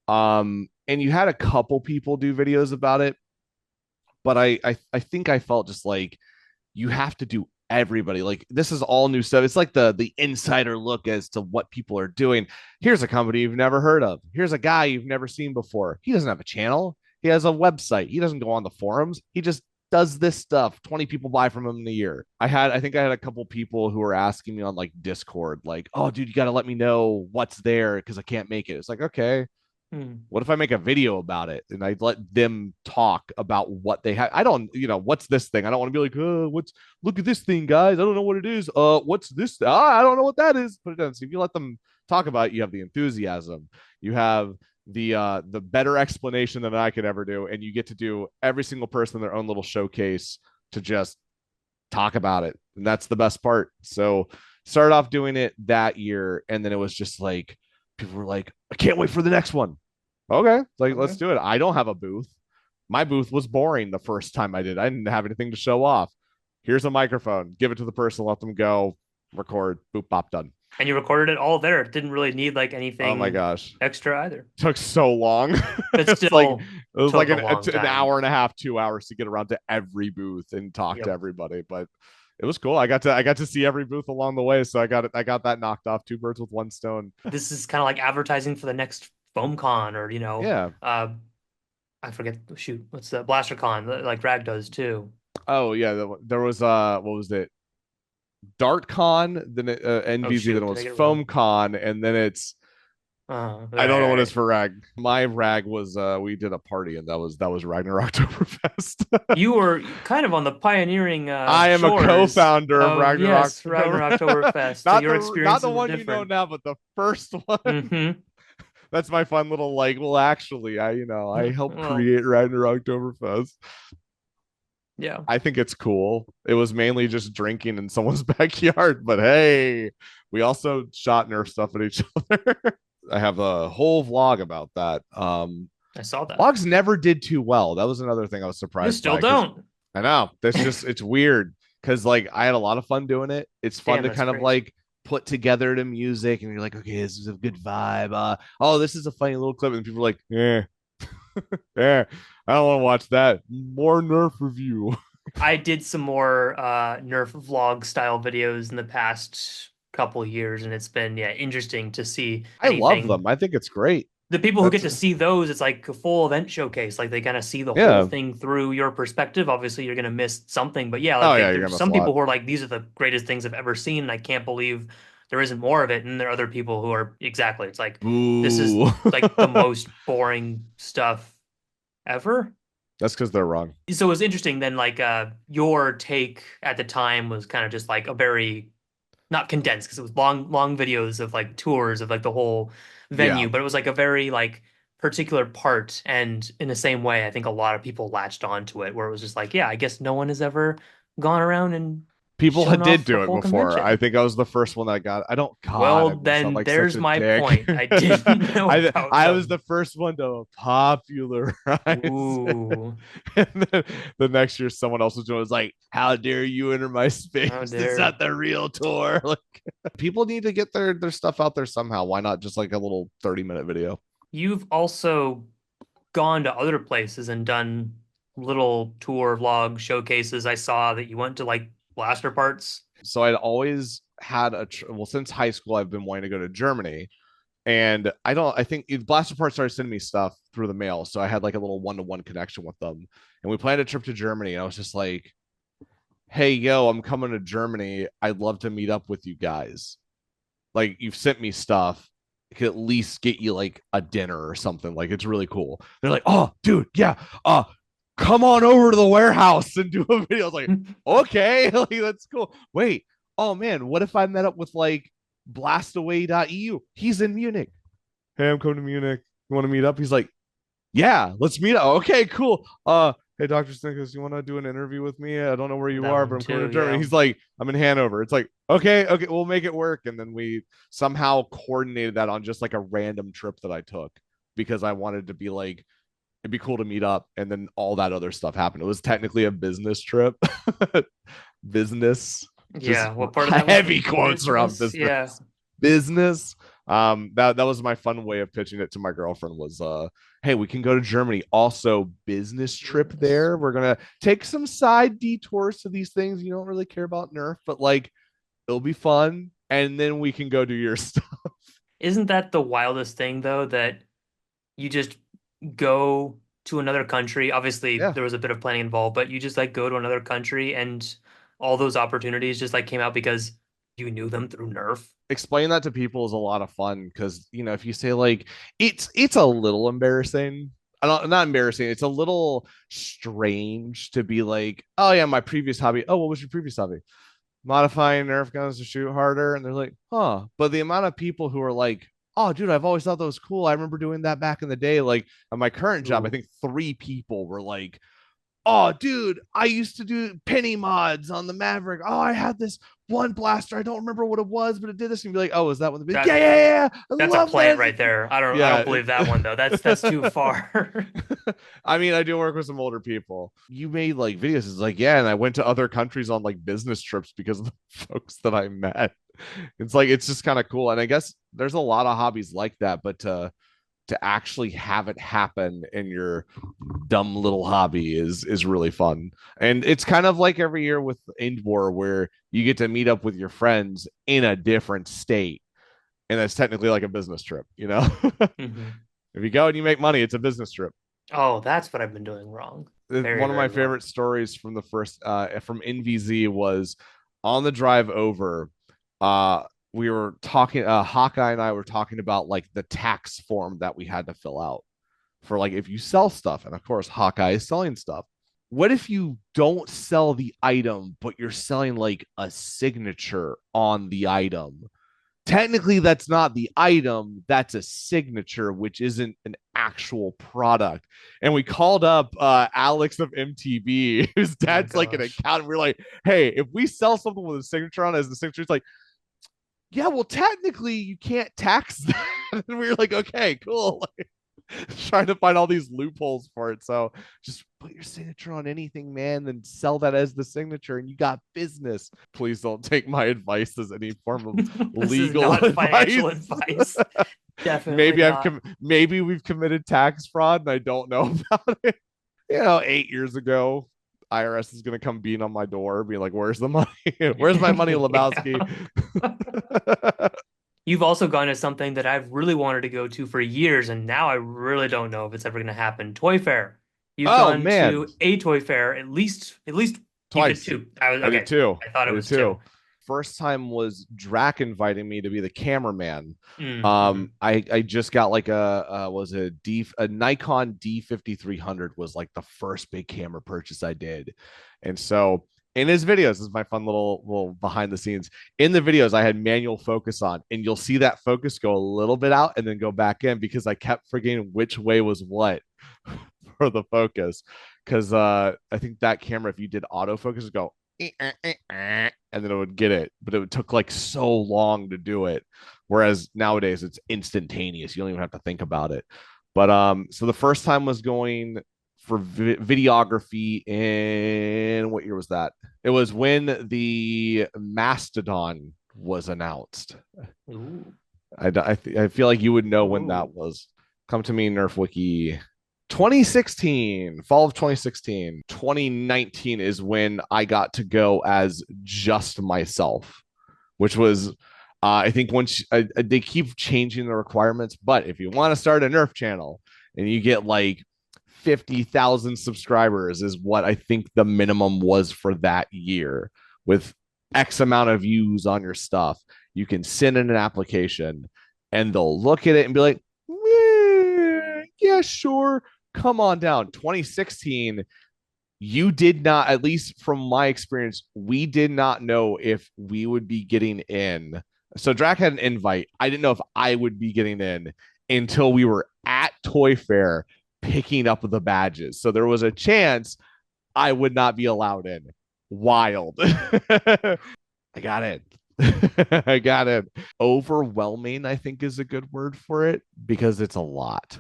And you had a couple people do videos about it, but I think I felt just like you have to do everybody. Like this is all new stuff. It's like the insider look as to what people are doing. Here's a company you've never heard of. Here's a guy you've never seen before. He doesn't have a channel. He has a website. He doesn't go on the forums. He just does this stuff. 20 people buy from him in a year. I think I had a couple people who were asking me on like Discord, like, oh dude, you gotta let me know what's there because I can't make it. It's like, okay, Hmm. What if I make a video about it and I let them talk about what they have? I don't, what's this thing? I don't want to be like, look at this thing, guys. I don't know what it is. What's this? I don't know what that is. Put it down. So if you let them talk about it, you have the enthusiasm. You have the better explanation than I could ever do, and you get to do every single person their own little showcase to just talk about it, and that's the best part. So started off doing it that year, and then it was just like people were like, I can't wait for the next one. Okay, like let's Okay. do it. I don't have a booth. My booth was boring the first time I did. I didn't have anything to show off. Here's a microphone. Give it to the person. Let them go. Record. Boop. Bop. Done. And you recorded it all there. It didn't really need like Oh my anything gosh, extra either. took so long. But It's like still it was like took a long an time. hour and a half, 2 hours to get around to every booth and talk to Yep. everybody. But it was cool. I got to see every booth along the way, so I got that knocked off. Two birds with one stone. This is kind of like advertising for the next FoamCon or, Yeah. I forget, shoot, what's the BlasterCon like Rag does too. Oh yeah. There was what was it? DartCon, then Oh NVZ, then shoot, it did I was get it wrong? FoamCon, and then it's I don't know what it's Right. for rag. My rag was we did a party, and that was Ragnar Oktoberfest. You were kind of on the pioneering I am a shores co-founder of of, Ragnarok. yes, Ragnar Oktoberfest. So your Not the experiences were one you know different. now, but the first one. Mm-hmm. That's my fun little like. Well, actually, I helped Well, create Ragnarok Oktoberfest. yeah. I think it's cool. It was mainly just drinking in someone's backyard, but hey, we also shot Nerf stuff at each other. I have a whole vlog about that. I saw that. Vlogs never did too well. That was another thing I was You surprised still by because don't. I know that's just it's weird because like I had a lot of fun doing it. It's fun Damn, to that's kind of crazy. like put together to music and you're like, okay, this is a good vibe. Oh, this is a funny little clip, and people are like, yeah, yeah, I don't want to watch that. More Nerf review. I did some more Nerf vlog style videos in the past couple years, and it's been interesting to see I love anything. them. I think it's great. The people who get That's to see those, it's like a full event showcase. Like they kind of see the whole yeah. thing through your perspective. Obviously, you're gonna miss something, but yeah, like Oh yeah, you're there's gonna miss a some lot. people who are like, these are the greatest things I've ever seen, and I can't believe there isn't more of it. And there are other people who are exactly. It's like this is Boo. like the most boring stuff ever. That's because they're wrong. So it was interesting then, like your take at the time was kind of just like a very not condensed because it was long videos of like tours of like the whole Yeah. venue, but it was like a very like particular part. And in the same way, I think a lot of people latched onto it where it was just like, yeah, I guess no one has ever gone around and People shown did off the do it whole before. I convention. think I was the first one that got. I don't. God, Well, I must sound then like such there's a my dick. point. I didn't know about I was the them. first one to popularize it. Ooh, And then the next year, someone else was doing. It was like, "How dare you enter my space? how It's dare. not the real tour." Like, people need to get their stuff out there somehow. Why not just like a little 30-minute video? You've also gone to other places and done little tour vlog showcases. I saw that you went to like blaster parts. So I'd always had well since high school. I've been wanting to go to Germany, and I think Blaster Parts started sending me stuff through the mail, so I had like a little one-to-one connection with them, and we planned a trip to Germany, and I was just like, hey yo, I'm coming to Germany, I'd love to meet up with you guys. Like, you've sent me stuff, I could at least get you like a dinner or something. Like, it's really cool. They're like, oh dude, yeah, come on over to the warehouse and do a video. I was like, okay, like that's cool. Wait, oh man, what if I met up with like blastaway.eu? He's in Munich. Hey, I'm coming to Munich. You want to meet up? He's like, yeah, let's meet up. Okay, cool. Hey, Dr. Snickers, you want to do an interview with me? I don't know where you That are, one but I'm coming to too, Germany. yeah. He's like, I'm in Hanover. It's like, okay, we'll make it work. And then we somehow coordinated that on just like a random trip that I took because I wanted to be like, it'd be cool to meet up. And then all that other stuff happened. It was technically a business trip. Business, just Yeah, what part of that was heavy quotes around business? business. Yeah. Business. That was my fun way of pitching it to my girlfriend was hey, we can go to Germany, also business trip Business. there. We're gonna take some side detours to these things. You don't really care about Nerf, but like it'll be fun, and then we can go do your stuff. Isn't that the wildest thing though, that you just go to another country? Obviously, Yeah, there was a bit of planning involved, but you just like go to another country and all those opportunities just like came out because You knew them through Nerf? Explain that to people is a lot of fun because if you say like it's a little embarrassing. Not embarrassing. It's a little strange to be like, oh yeah, my previous hobby. Oh, what was your previous hobby? Modifying Nerf guns to shoot harder. And they're like, huh. But the amount of people who are like, oh, dude, I've always thought that was cool. I remember doing that back in the day. Like at my current job, I think 3 people were like, oh, dude, I used to do penny mods on the Maverick. Oh, I had this one blaster. I don't remember what it was, but it did this. And be like, oh, is that one? Yeah. I That's a love plant that. right there. I don't Yeah. believe that one though. That's too far. I mean, I do work with some older people. You made like videos. It's like, yeah, and I went to other countries on like business trips because of the folks that I met. It's like it's just kind of cool. And I guess there's a lot of hobbies like that, but to actually have it happen in your dumb little hobby is really fun. And it's kind of like every year with Indwar where you get to meet up with your friends in a different state. And that's technically like a business trip, Mm-hmm. If you go and you make money, it's a business trip. Oh, that's what I've been doing wrong. Very, One of my very wrong. favorite stories from the first from NVZ was on the drive over. We were talking, Hawkeye and I were talking about like the tax form that we had to fill out for like if you sell stuff. And of course, Hawkeye is selling stuff. What if you don't sell the item, but you're selling like a signature on the item? Technically, that's not the item, that's a signature, which isn't an actual product. And we called up Alex of MTV, whose dad's like an accountant. We're like, hey, if we sell something with a signature on it as the signature, it's like, yeah, well, technically you can't tax that. And we were like, okay, cool. Like, trying to find all these loopholes for it. So just put your signature on anything, man, then sell that as the signature and you got business. Please don't take my advice as any form of This legal is not advice. financial advice. Definitely Maybe we've committed tax fraud and I don't know about it. 8 years ago, IRS is going to come beating on my door, being like, where's the money? Where's my money, Lebowski? You've also gone to something that I've really wanted to go to for years, and now I really don't know if it's ever going to happen. Toy Fair. You've gone to a Toy Fair at least twice. You did 2. I did 2. I thought it was 2. First time was Drac inviting me to be the cameraman. Mm-hmm. I just got like a Nikon D5300 was like the first big camera purchase I did, and so in his videos, this is my fun little behind the scenes. In the videos, I had manual focus on, and you'll see that focus go a little bit out and then go back in because I kept forgetting which way was what for the focus. Because I think that camera, if you did autofocus, would go and then it would get it, but it took like so long to do it. Whereas nowadays it's instantaneous; you don't even have to think about it. But so the first time was going for videography in what year was that? It was when the Mastodon was announced. I feel like you would know when that was. Come to me, Nerf Wiki. 2016, fall of 2016. 2019 is when I got to go as just myself, which was I think once they keep changing the requirements, but if you want to start a Nerf channel and you get like 50,000 subscribers is what I think the minimum was for that year, with X amount of views on your stuff, you can send in an application and they'll look at it and be like, yeah, sure, come on down. 2016, you did not, at least from my experience, we did not know if we would be getting in. So Drac had an invite. I didn't know if I would be getting in until we were at Toy Fair picking up the badges. So there was a chance I would not be allowed in. Wild. I got it. I got it. Overwhelming, I think, is a good word for it because it's a lot.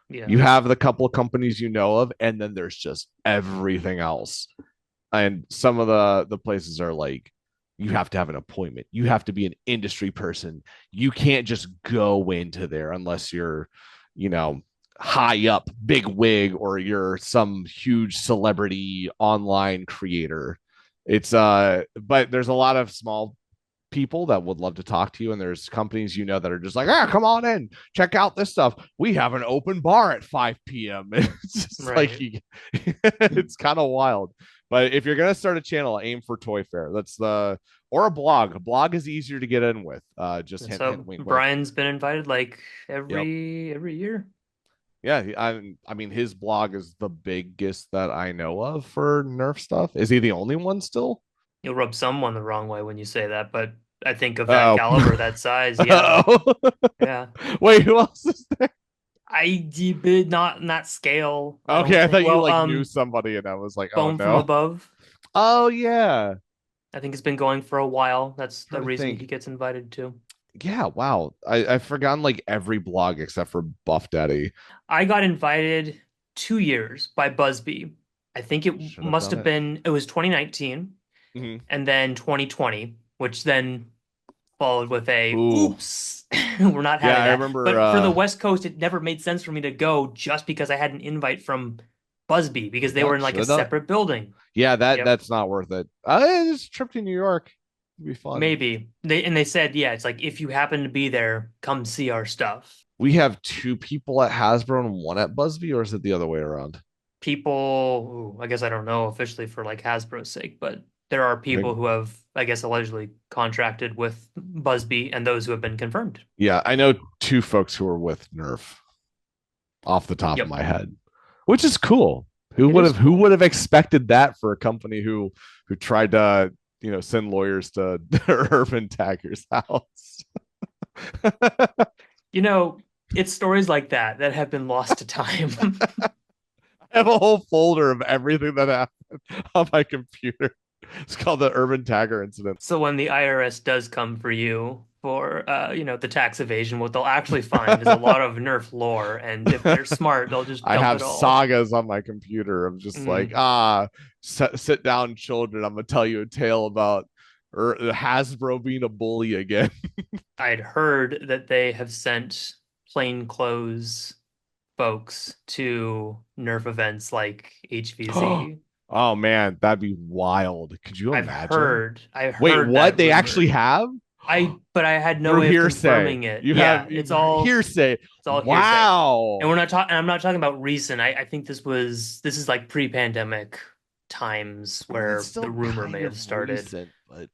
Yeah. You have the couple of companies you know of, and then there's just everything else. And some of the places are like, you have to have an appointment. You have to be an industry person. You can't just go into there unless you're, high up, big wig, or you're some huge celebrity online creator. It's but there's a lot of small people that would love to talk to you, and there's companies that are just like, come on in, check out this stuff. We have an open bar at 5 p.m. It's just like it's kind of wild. But if you're gonna start a channel, aim for Toy Fair. That's the or a blog. A blog is easier to get in with. Just And hint, so hint, wink, wink. Brian's been invited like Yep. every year. Yeah, I mean, his blog is the biggest that I know of for Nerf stuff. Is he the only one still? You'll rub someone the wrong way when you say that, but I think of that Oh, caliber, that size, yeah, oh. yeah. Wait, who else is there? I did not scale. I don't Okay, I think. thought you Well, like knew somebody, and I was like, oh Foam from no. Above. Oh yeah. I think it's been going for a while. That's the Trying to reason he think. gets invited to. Yeah, wow. I've forgotten like every blog except for Buff Daddy. I got invited 2 years by Busby. I think it Should have must done have it. been, it was 2019 Mhm. and then 2020, which then followed with a Ooh. oops, we're not Yeah, having I that. remember But for the West Coast, it never made sense for me to go just because I had an invite from Busby because they were yep, in like should a have done it. separate building. Yeah, Yep. that's not worth it. This trip to New York would be fun. Maybe. They said, yeah, it's like if you happen to be there, come see our stuff. We have two people at Hasbro and one at Busby, or is it the other way around? People, I guess I don't know officially for like Hasbro's sake, but there are I people think, who have, I guess, allegedly contracted with Busby and those who have been confirmed. yeah, I know two folks who are with Nerf off the top of Yep. my head, which is cool. Who It would is have who cool. would have expected that for a company who tried to, send lawyers to Urban Tagger's house? You know, it's stories like that that have been lost to time. I have a whole folder of everything that happened on my computer. It's called the Urban Tagger incident. So when the IRS does come for you for the tax evasion, what they'll actually find is a lot of Nerf lore, and if they're smart, they'll just I dump have it all. sagas on my computer of just like, Mm. sit down, children. I'm gonna tell you a tale about Hasbro being a bully again. I'd heard that they have sent plainclothes folks to Nerf events like HvZ. Oh man, that'd be wild. Could you imagine? I Wait, heard what? that They rumor. actually have? But I had no Through way of hearsay. confirming it. You Yeah, have it's all hearsay. it's all hearsay. Wow. And I'm not talking about recent. I think this is like pre-pandemic times where It's still the rumor kind may have of started. recent, but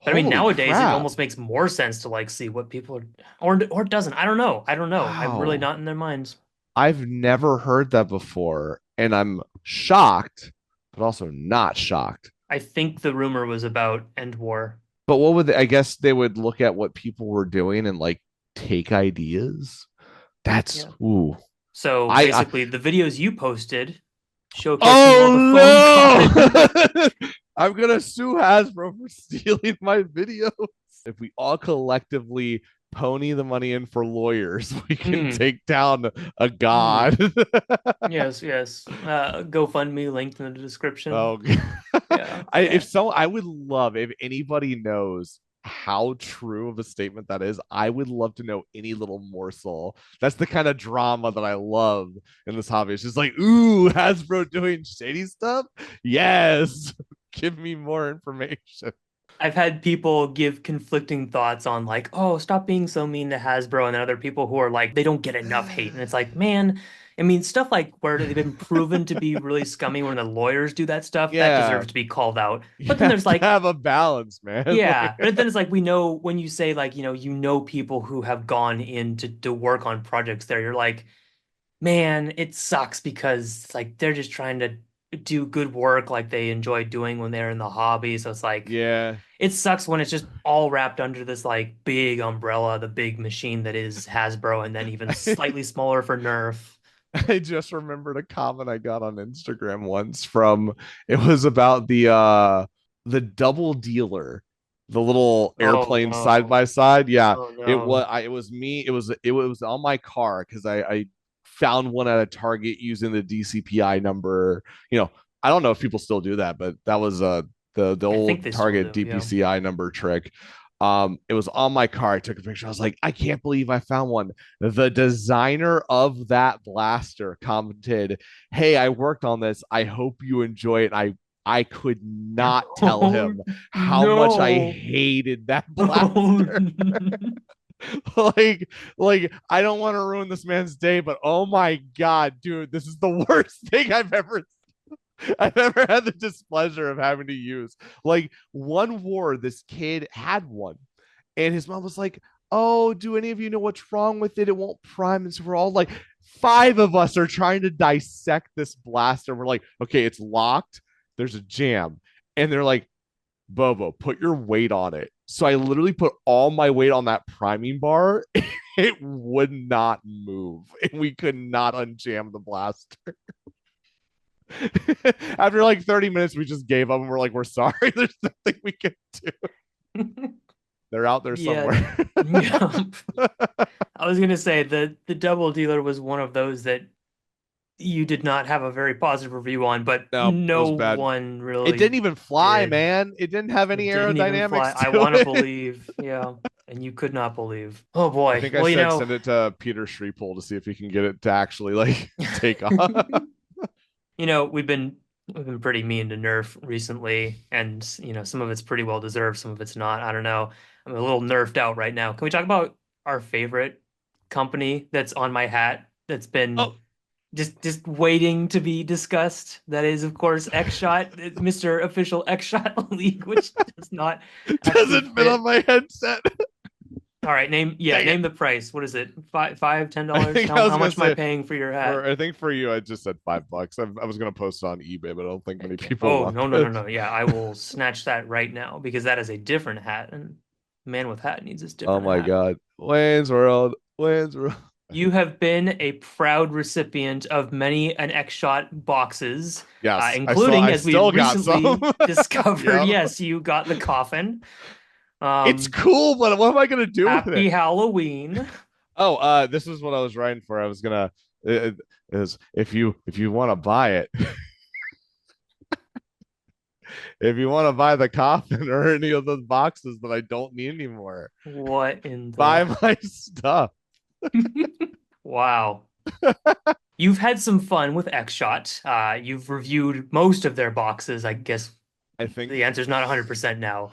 But I mean, holy nowadays it crap. almost makes more sense to like see what people are, or it doesn't. I don't know. I don't know. I'm really Wow. not in their minds. I've never heard that before, and I'm shocked, but also not shocked. I think the rumor was about End War. But what would I guess they would look at what people were doing and like take ideas? That's Yeah. ooh. So I basically, the videos you posted showcasing all oh the phone calls. no! I'm gonna sue Hasbro for stealing my videos. If we all collectively pony the money in for lawyers, we can take down a god. Yes, yes. GoFundMe linked in the description. Oh, Yeah. I would love if anybody knows how true of a statement that is. I would love to know any little morsel. That's the kind of drama that I love in this hobby. It's just like, ooh, Hasbro doing shady stuff. Yes, give me more information. I've had people give conflicting thoughts on like, oh, stop being so mean to Hasbro, and then other people who are like, they don't get enough hate. And it's like, man, I mean, stuff like where they've been proven to be really scummy when the lawyers do that stuff, that Yeah, deserves to be called out. you But then there's have to like, have a balance, man. yeah, Like, but then it's like we know when you say like, you know people who have gone in to work on projects there, you're like, man, it sucks because it's like they're just trying to do good work like they enjoy doing when they're in the hobby. So it's like yeah, it sucks when it's just all wrapped under this like big umbrella, the big machine that is Hasbro, and then even slightly smaller for Nerf. I just remembered a comment I got on Instagram once from it was about the double dealer, the little Oh airplane side no. by side. Yeah, Oh it was no. it was me. It was on my car because I found one at a Target using the DCPI number. I don't know if people still do that, but that was the I think old they still Target do, yeah. DPCI number trick. It was on my car. I took a picture. I was like, I can't believe I found one. The designer of that blaster commented, "Hey, I worked on this. I hope you enjoy it." I could not tell him how much I No. hated that Oh, blaster. like I don't want to ruin this man's day, but oh my god, dude, this is the worst thing I've ever I never had the displeasure of having to use like one war. This kid had one, and his mom was like, "Oh, do any of you know what's wrong with it? It won't prime." And so we're all like, five of us are trying to dissect this blaster. We're like, "Okay, it's locked. There's a jam," and they're like, "Bobo, put your weight on it." So I literally put all my weight on that priming bar. It would not move, and we could not unjam the blaster. After like 30 minutes, we just gave up and we're like, "We're sorry. There's nothing we can do." They're out there Yeah. somewhere. Yeah. I was gonna say the double dealer was one of those that you did not have a very positive review on, but No, it no was bad. one It really didn't even fly, did. man. It didn't have any It didn't even fly. aerodynamics I to want to it. believe, yeah. And you could not believe. Oh I boy. think I Well, said send it to Peter Schreepel to see if he can get it to actually like take off. We've been pretty mean to Nerf recently, and some of it's pretty well deserved, some of it's not. I don't know. I'm a little nerfed out right now. Can we talk about our favorite company that's on my hat that's been Oh, just waiting to be discussed? That is, of course, X-Shot, Mr. Official X-Shot League, which does not actually doesn't fit fit. on my headset. All right, name Dang it. the price. What is it? $5, I $10? think I was How gonna much am I say paying for your hat? I think for you, I just said $5. I was gonna post it on eBay, but I don't think many Okay. people Oh, want no, no, no, this. no. Yeah, I will snatch that right now because that is a different hat, and man with hat needs this Oh different my hat. god. Wayne's World. Wayne's World. You have been a proud recipient of many an X-Shot boxes, Yes, including, I as we still got some. recently discovered, Yep. yes, you got the coffin. It's Um, cool, but what am I gonna do with it? Happy Halloween. Oh, this is what I was writing for. I was gonna is if you want to buy it, if you want to buy the coffin or any of those boxes that I don't need anymore, What in the... buy my stuff. Wow. You've had some fun with X-Shot. You've reviewed most of their boxes. I guess I think the answer's not 100% now.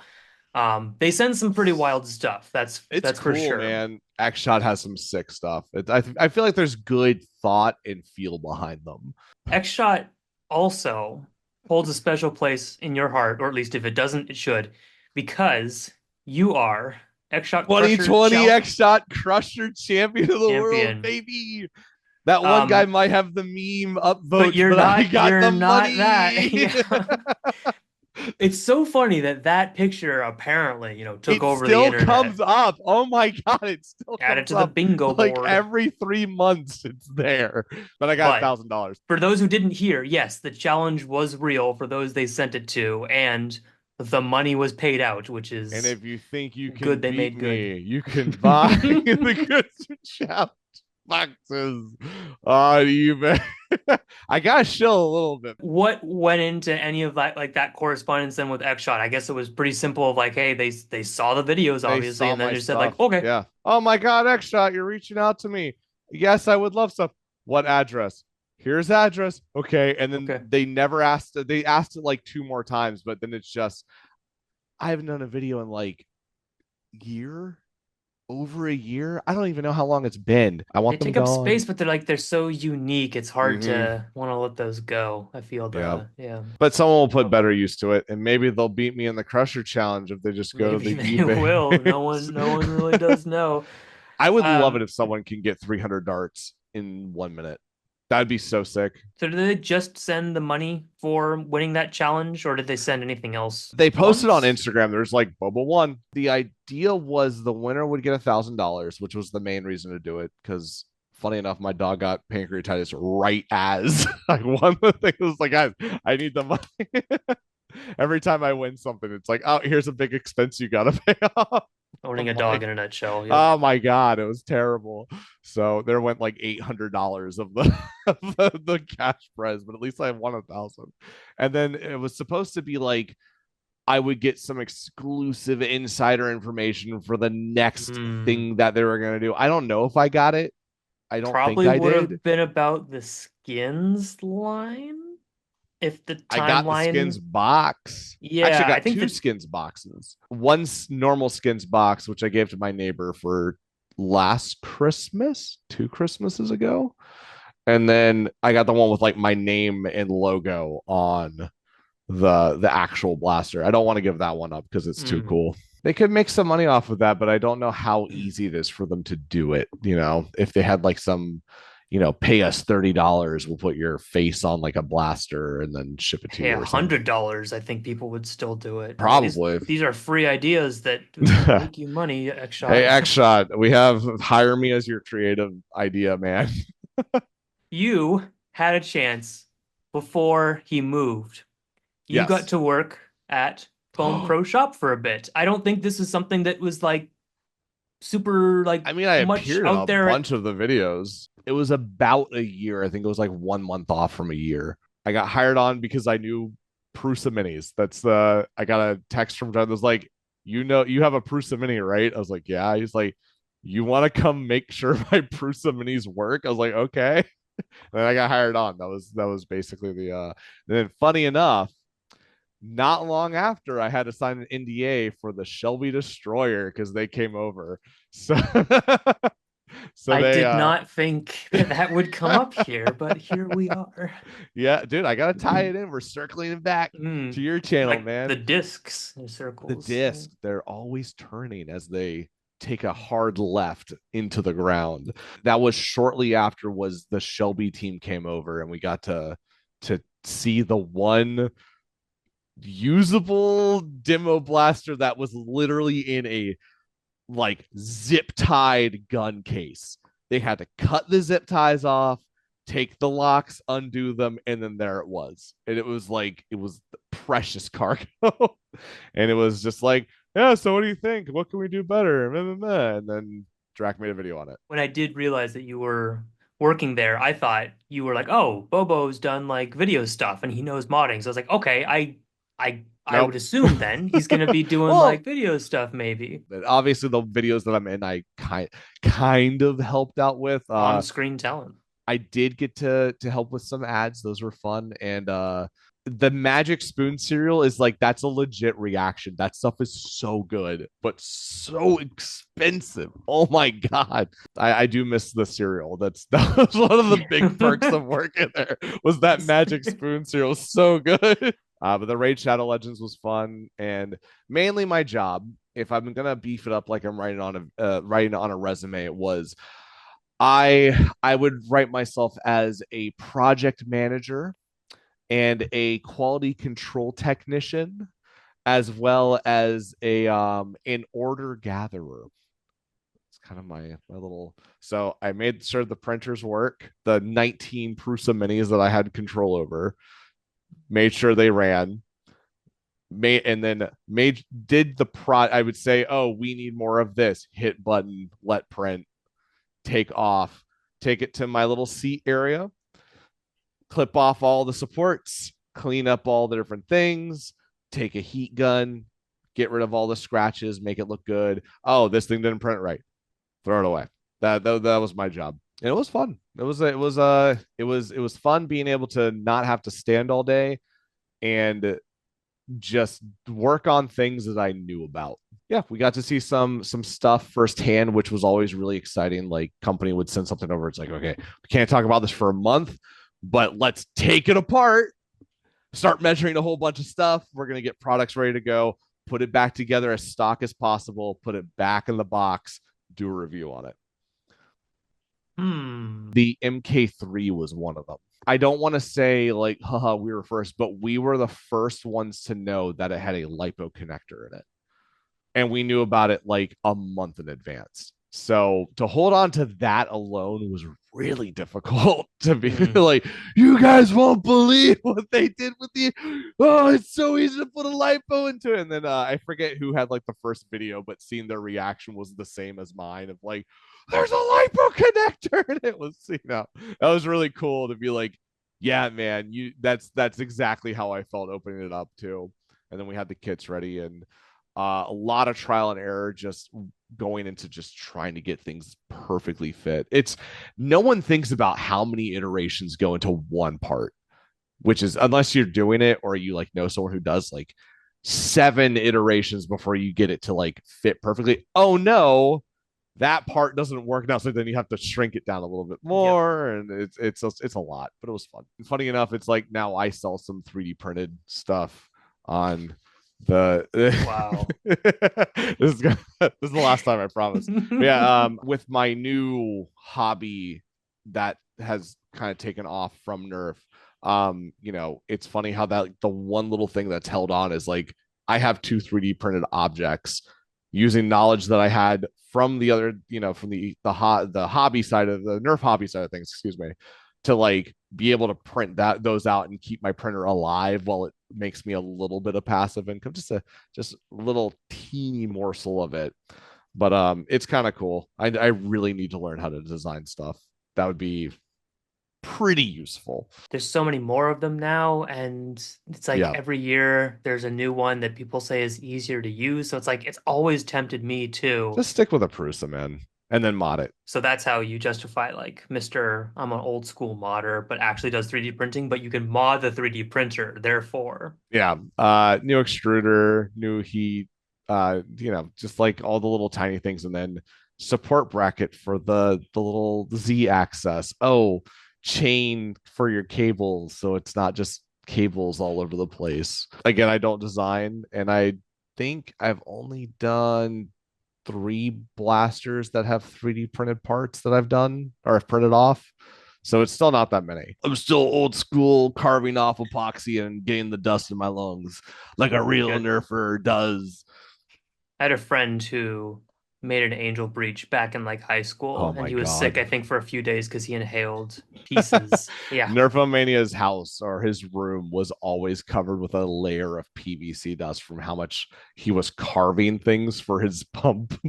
They send some pretty wild stuff. it's That's for cool, sure. man. X-Shot has some sick stuff. I feel like there's good thought and feel behind them. X-Shot also holds a special place in your heart, or at least if it doesn't, it should, because you are X-Shot Crusher 2020 X-Shot Crusher champion of the world, champion. baby. That one guy Um, might have the meme but upvotes, but I got you're the not that. money. Yeah. It's so funny that that picture apparently, took It over the still internet. comes up. Oh my god, it still Add it comes to the up bingo like board. every 3 months. It's there. But I got But $1,000. for those who didn't hear, yes, the challenge was real for those they sent it to, and the money was paid out, which And is if you think you can good they beat made good. me, you can buy the good challenge boxes on eBay. I got shill a little bit. What went into any of that, like that correspondence then with X-Shot? I guess it was pretty simple of like, hey, they saw the videos They obviously, saw and then my they said like, stuff. okay, Yeah. Oh my god, X-Shot, you're reaching out to me. Yes, I would love stuff. What address? Here's address. Okay. And then okay. they never asked they asked it like two more times, but then it's just I haven't done a video in like year, over a year. I don't even know how long it's been. I They want them take up gone. space, but they're so unique. It's hard Mm-hmm. to want to let those go. I feel Yeah. yeah. But someone will put better use to it, and maybe they'll beat me in the Crusher challenge if they just go to Maybe the they eBay. will. No one really does know. I would love it Um, if someone can get 300 darts in 1 minute. That'd be so sick. so did they just send the money for winning that challenge, or did they send anything else They posted on once? Instagram. There's like Bobo won. The idea was the winner would get $1,000, which was the main reason to do it. Because funny enough, my dog got pancreatitis right as I won the thing. It was like, guys, I need the money. Every time I win something, it's like, oh, here's a big expense you gotta pay off. Owning I'm a dog like, in a nutshell. Yep. oh my god, it was terrible. So there went like $800 of the cash prize, but at least I won 1,000. And then it was supposed to be like I would get some exclusive insider information for the next Hmm. thing that they were gonna do. I don't know if I got it. I don't think Probably I would did. have been about the skins line if the I got the timeline. skins box. Actually, Yeah, I I got think two that skins boxes. One normal skins box, which I gave to my neighbor for last Christmas, 2 Christmases ago. And then I got the one with like my name and logo on the actual blaster. I don't want to give that one up because it's too cool. They could make some money off of that, but I don't know how easy it is for them to do it. If they had like some, pay us $30, we'll put your face on like a blaster and then ship it to Hey, you or something. $100, I think people would still do it. Probably. These are free ideas that Hey, make you money, X-Shot. X Shot, we have hire me as your creative idea man. You had a chance before he moved. You Yes. got to work at Foam Pro Shop for a bit. I don't think this is something that was like super like I mean, I much appeared in out a there. bunch of the videos. It was about a year. I think it was like 1 month off from a year. I got hired on because I knew Prusa Minis. I got a text from John that was like, you have a Prusa Mini, right? I was like, yeah. He's like, you want to come make sure my Prusa Minis work? I was like, okay. And then I got hired on. That was basically and then funny enough, not long after I had to sign an NDA for the Shelby Destroyer because they came over. So so I they did not think that would come up here, but here we are. Yeah, dude, I gotta tie it in. We're circling it back to your channel, Like man. the discs in circles. The disc, they're always turning as they take a hard left into the ground. That was shortly after was the Shelby team came over and we got to see the one usable demo blaster that was literally in a like zip tied gun case. They had to cut the zip ties off, take the locks, undo them, and then there it was. And it was precious cargo. And it was just like, yeah, so what do you think? What can we do better? And then Drac made a video on it. When I did realize that you were working there, I thought you were like, oh, Bobo's done like video stuff and he knows modding. So I was like, okay, I Nope. would assume then he's gonna be doing Well, like video stuff maybe. But obviously the videos that I'm in, I kind of helped out with. On-screen talent. I did get to help with some ads. Those were fun. And the Magic Spoon cereal is like, that's a legit reaction. That stuff is so good, but so expensive. Oh my God. I do miss the cereal. That was one of the big perks of working there was that Magic Spoon cereal. So good. But the Raid Shadow Legends was fun. And mainly my job, if I'm going to beef it up like I'm writing on a resume, it was I would write myself as a project manager and a quality control technician, as well as an order gatherer. It's kind of my little. So I made sure the printers work. The 19 Prusa minis that I had control over, made sure they ran. Did the I would say, oh, we need more of this. Hit button, let print, take off, take it to my little seat area, clip off all the supports, clean up all the different things, take a heat gun, get rid of all the scratches, make it look good. Oh, this thing didn't print right. Throw it away. That was my job. And it was fun. It was fun being able to not have to stand all day and just work on things that I knew about. Yeah, we got to see some stuff firsthand, which was always really exciting. Like company would send something over. It's like, okay, we can't talk about this for a month, but let's take it apart, start measuring a whole bunch of stuff. We're going to get products ready to go, put it back together as stock as possible, put it back in the box, do a review on it. The MK3 was one of them. I don't want to say like, haha, we were first, but we were the first ones to know that it had a LiPo connector in it. And we knew about it like a month in advance. So to hold on to that alone was really difficult to be like, you guys won't believe what they did with the, oh, it's so easy to put a LiPo into it. And then I forget who had like the first video, but seeing their reaction was the same as mine of like, there's a LiPo connector. And it was, that was really cool to be like, yeah, man, that's exactly how I felt opening it up too. And then we had the kits ready and a lot of trial and error, just going into just trying to get things perfectly fit. It's no one thinks about how many iterations go into one part, which is unless you're doing it or you like know someone who does like 7 iterations before you get it to like fit perfectly. Oh no, that part doesn't work now, so then you have to shrink it down a little bit Yep. more, and it's a lot, but it was fun. And funny enough, it's like now I sell some 3D printed stuff on the Wow. this is the last time, I promise. But yeah, with my new hobby that has kind of taken off from Nerf, it's funny how that the one little thing that's held on is like I have two 3D printed objects using knowledge that I had from the other, from the hobby side of the Nerf hobby side of things, excuse me, to like be able to print those out and keep my printer alive while it makes me a little bit of passive income, just little teeny morsel of it. But it's kind of cool. I really need to learn how to design stuff. That would be pretty useful. There's so many more of them now, and it's like Yeah, every year there's a new one that people say is easier to use. So it's like it's always tempted me too. just stick with a Prusa, man, and then mod it. So that's how you justify like Mr. I'm an old school modder, but actually does 3D printing, but you can mod the 3D printer, therefore. Yeah, new extruder, new heat, just like all the little tiny things, and then support bracket for the little Z access. Oh, chain for your cables, so it's not just cables all over the place. Again, I don't design, and I think I've only done 3 blasters that have 3D printed parts that I've done or have printed off. So it's still not that many. I'm still old school, carving off epoxy and getting the dust in my lungs like a real Good. nerfer does. I had a friend who made an angel breach back in like high Oh school, and my he was sick, god. I think, for a few days because he inhaled pieces. Yeah. Nerfomania's house or his room was always covered with a layer of PVC dust from how much he was carving things for his pump,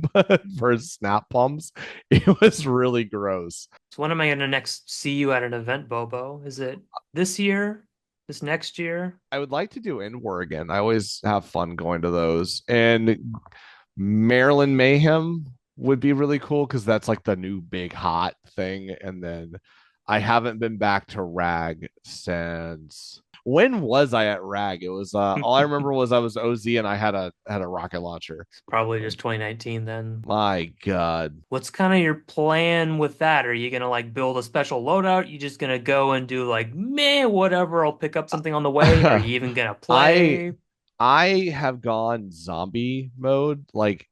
for his snap pumps. It was really gross. So when am I gonna next see you at an event, Bobo? Is it this year? This next year? I would like to do Inwar again. I always have fun going to those. And Maryland Mayhem would be really cool because that's like the new big hot thing. And then I haven't been back to Rag since, when was I at Rag? It was all I remember was I was OZ and I had a rocket launcher. Probably just 2019 then. My God. What's kind of your plan with that? Are you gonna like build a special loadout? You just gonna go and do like meh, whatever, I'll pick up something on the way? Are you even gonna I play? I have gone zombie mode. Like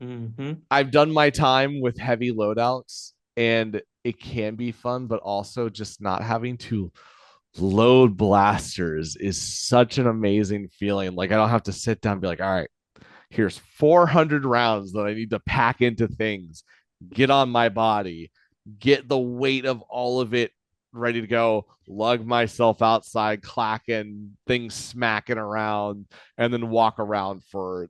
Hmm. I've done my time with heavy loadouts and it can be fun, but also just not having to load blasters is such an amazing feeling. Like I don't have to sit down and be like, all right, here's 400 rounds that I need to pack into things, get on my body, get the weight of all of it ready to go, lug myself outside, clacking, things smacking around, and then walk around for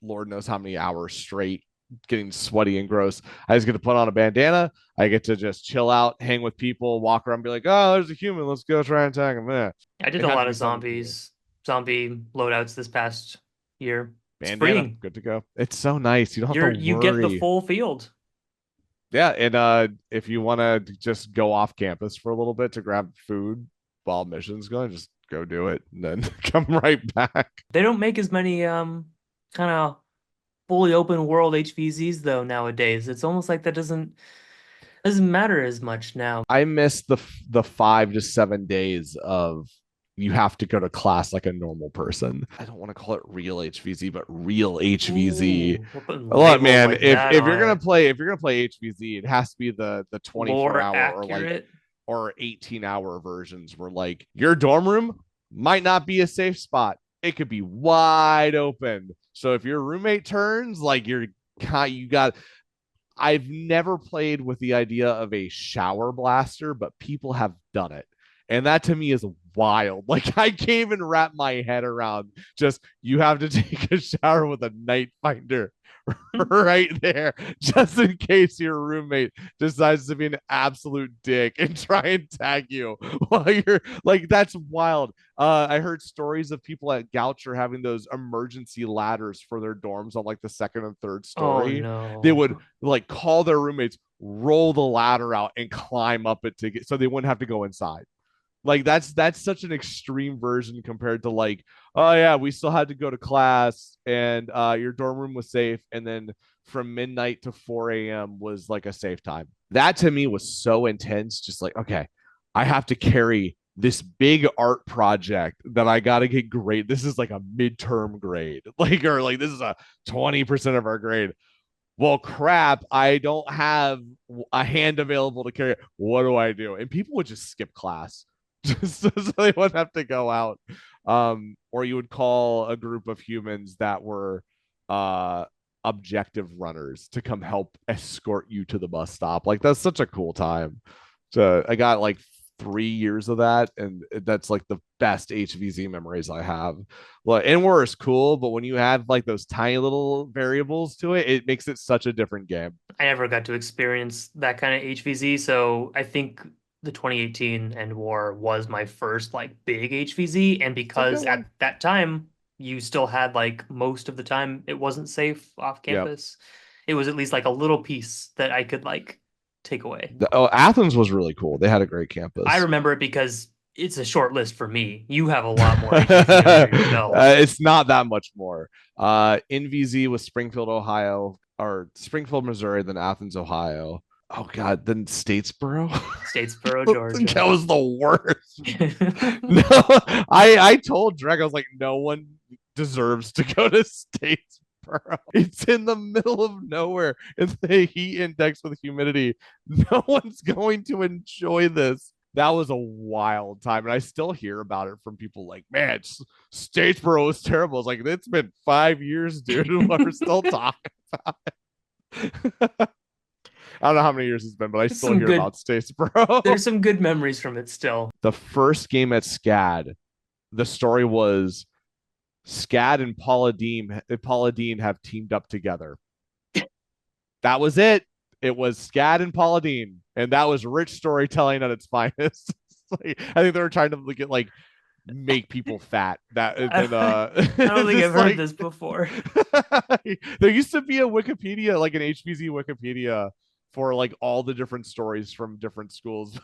Lord knows how many hours straight, getting sweaty and gross. I just get to put on a bandana. I get to just chill out, hang with people, walk around, be like, oh, there's a human. Let's go try and tag him. Yeah. I did It a has to lot be of something cool. zombie loadouts this past year. It's Bandana, freeing. good to go. It's so nice. You don't have to You get the worry. full field. Yeah, and if you want to just go off campus for a little bit to grab food while mission's going, just go do it and then come right back. They don't make as many kind of fully open world HVZs though nowadays. It's almost like that doesn't matter as much now. I miss the 5 to 7 days of you have to go to class like a normal person. I don't want to call it real HVZ, but real HVZ. Ooh, we're putting Look, labels man, like if that if on you're gonna it. play if you're gonna play HVZ, it has to be the 24 More hour accurate. or 18-hour versions where like your dorm room might not be a safe spot. It could be wide open. So if your roommate turns, like you got. I've never played with the idea of a shower blaster, but people have done it. And that to me is wild. Like I can't even wrap my head around just you have to take a shower with a night finder right there, just in case your roommate decides to be an absolute dick and try and tag you while you're like, that's wild. I heard stories of people at Goucher having those emergency ladders for their dorms on like the second and third Oh story. They no. would like call their roommates, roll the ladder out, and climb up it to get so they wouldn't have to go inside. Like that's such an extreme version compared to like, oh yeah, we still had to go to class and your dorm room was safe, and then from midnight to 4 a.m. was like a safe time. That to me was so intense. Just like, okay, I have to carry this big art project that I got to get grade. This is like a midterm grade, like, or like this is a 20% of our grade. Well, crap, I don't have a hand available to carry it. What do I do? And people would just skip class just so they wouldn't have to go out. Or you would call a group of humans that were objective runners to come help escort you to the bus stop. Like that's such a cool time. So I got like 3 years of that, and that's like the best HvZ memories I have. Well, N-War is cool, but when you add like those tiny little variables to it, it makes it such a different game. I never got to experience that kind of HvZ, so I think the 2018 End War was my first like big HvZ, and because at that time you still had like most of the time it wasn't safe off campus, it was at least like a little piece that I could like take away. Athens was really cool. They had a great campus. I remember it because it's a short list for me. You have a lot more HvZ under your belt. It's not that much more. NVZ was Springfield, Ohio, or Springfield, Missouri, then Athens, Ohio. Oh God, then Statesboro. Statesboro, Georgia. That was the worst. No, I told Drake, I was like, no one deserves to go to Statesboro. It's in the middle of nowhere. It's the heat index with humidity. No one's going to enjoy this. That was a wild time, and I still hear about it from people like, man, Statesboro was terrible. It's like, it's been 5 years, dude. We're still talking about it. I don't know how many years it's been, but I still hear about Statesboro. There's some good memories from it still. The first game at SCAD, the story was SCAD and Paula Dean have teamed up together. That was it. It was SCAD and Paula Dean, and that was rich storytelling at its finest. Like, I think they were trying to get like make people fat. That and, I don't think I've heard this before. There used to be a Wikipedia, like an HvZ Wikipedia, for like all the different stories from different schools.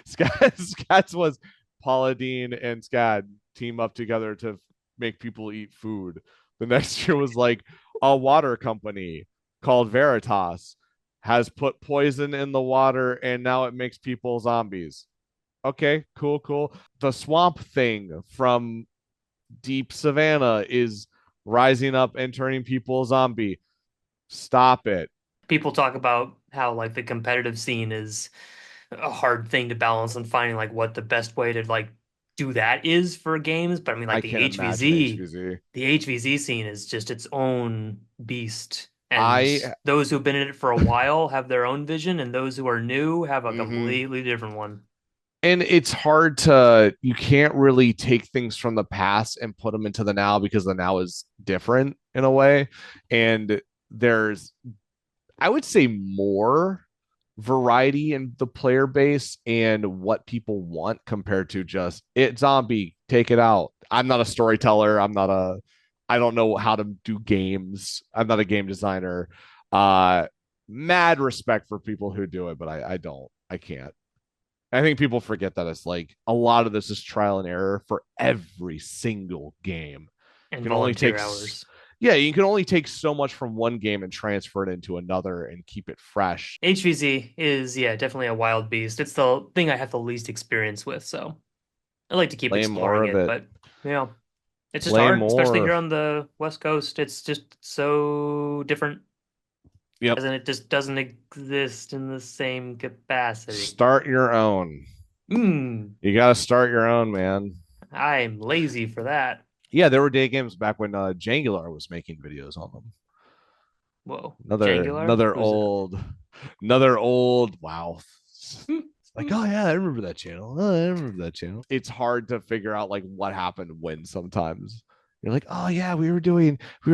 SCAD's was Paula Dean and SCAD team up together to make people eat food. The next year was like a water company called Veritas has put poison in the water and now it makes people zombies. Okay, cool. The Swamp Thing from Deep Savannah is rising up and turning people zombie. Stop it. People talk about how like the competitive scene is a hard thing to balance and finding like what the best way to like do that is for games. But I mean, like the HvZ scene is just its own beast. And those who've been in it for a while have their own vision, and those who are new have a completely different one. And it's hard you can't really take things from the past and put them into the now because the now is different in a way. And there's, I would say, more variety in the player base and what people want compared to just zombie, take it out. I'm not a storyteller. I don't know how to do games. I'm not a game designer. Mad respect for people who do it, but I can't. I think people forget that it's like a lot of this is trial and error for every single game. And volunteer hours. Yeah, you can only take so much from one game and transfer it into another and keep it fresh. HvZ is, definitely a wild beast. It's the thing I have the least experience with, so I like to keep exploring it. But it's just hard, especially here on the West Coast. It's just so different. Yep. And it just doesn't exist in the same capacity. Start your own. You got to start your own, man. I'm lazy for that. Yeah, there were day games back when Jangular was making videos on them. Whoa. Another old. Wow. Like, oh yeah, I remember that channel. It's hard to figure out like what happened when sometimes. You're like, oh yeah, we were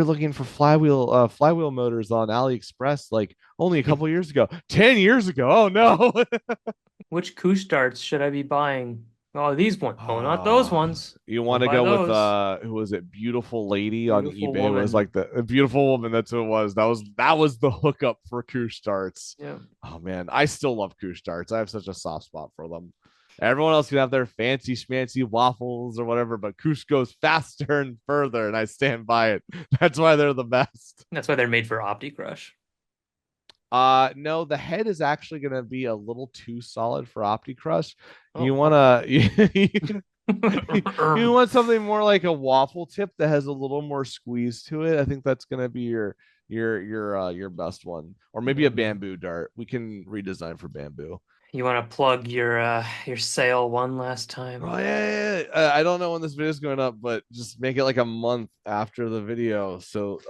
looking for flywheel motors on AliExpress like only a couple years ago. 10 years ago. Oh no. Which Koosh darts should I be buying? Oh, these ones. Oh, not those ones. You want to go with who was it? Beautiful Lady on eBay. Woman. It was like the beautiful woman. That's who it was. That was the hookup for Koosh darts. Yeah. Oh man, I still love Koosh darts. I have such a soft spot for them. Everyone else can have their fancy schmancy waffles or whatever, but Koosh goes faster and further, and I stand by it. That's why they're the best. That's why they're made for OptiCrush. No, the head is actually gonna be a little too solid for OptiCrush. You Oh, wanna you okay. want something more like a waffle tip that has a little more squeeze to it. I think that's gonna be your best one. Or maybe a Mm. bamboo dart. We can redesign for bamboo. You want to plug your sale one last time? Oh yeah. I don't know when this video is going up, but just make it like a month after the video. So,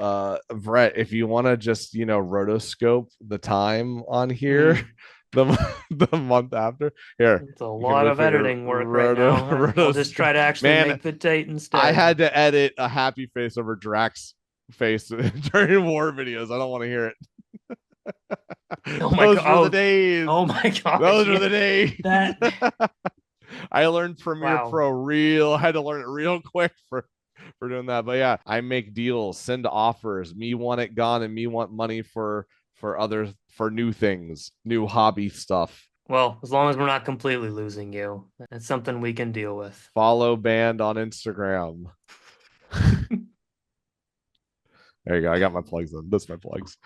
Brett, if you want to just rotoscope the time on here, Mm. the the month after, here It's a you can lot really of put your editing work right now. We'll just try to actually Man, make the date I instead. had to edit a happy face over Drac's face during war videos. I don't want to hear it. Oh my Those god! were the days. Oh my gosh! Those were Yeah, the days. that. I learned Premiere Wow. Pro real. I had to learn it real quick for doing that. But yeah, I make deals, send offers. Me want it gone, and me want money for new things, new hobby stuff. Well, as long as we're not completely losing you, that's something we can deal with. Follow band on Instagram. There you go. I got my plugs in. That's my plugs.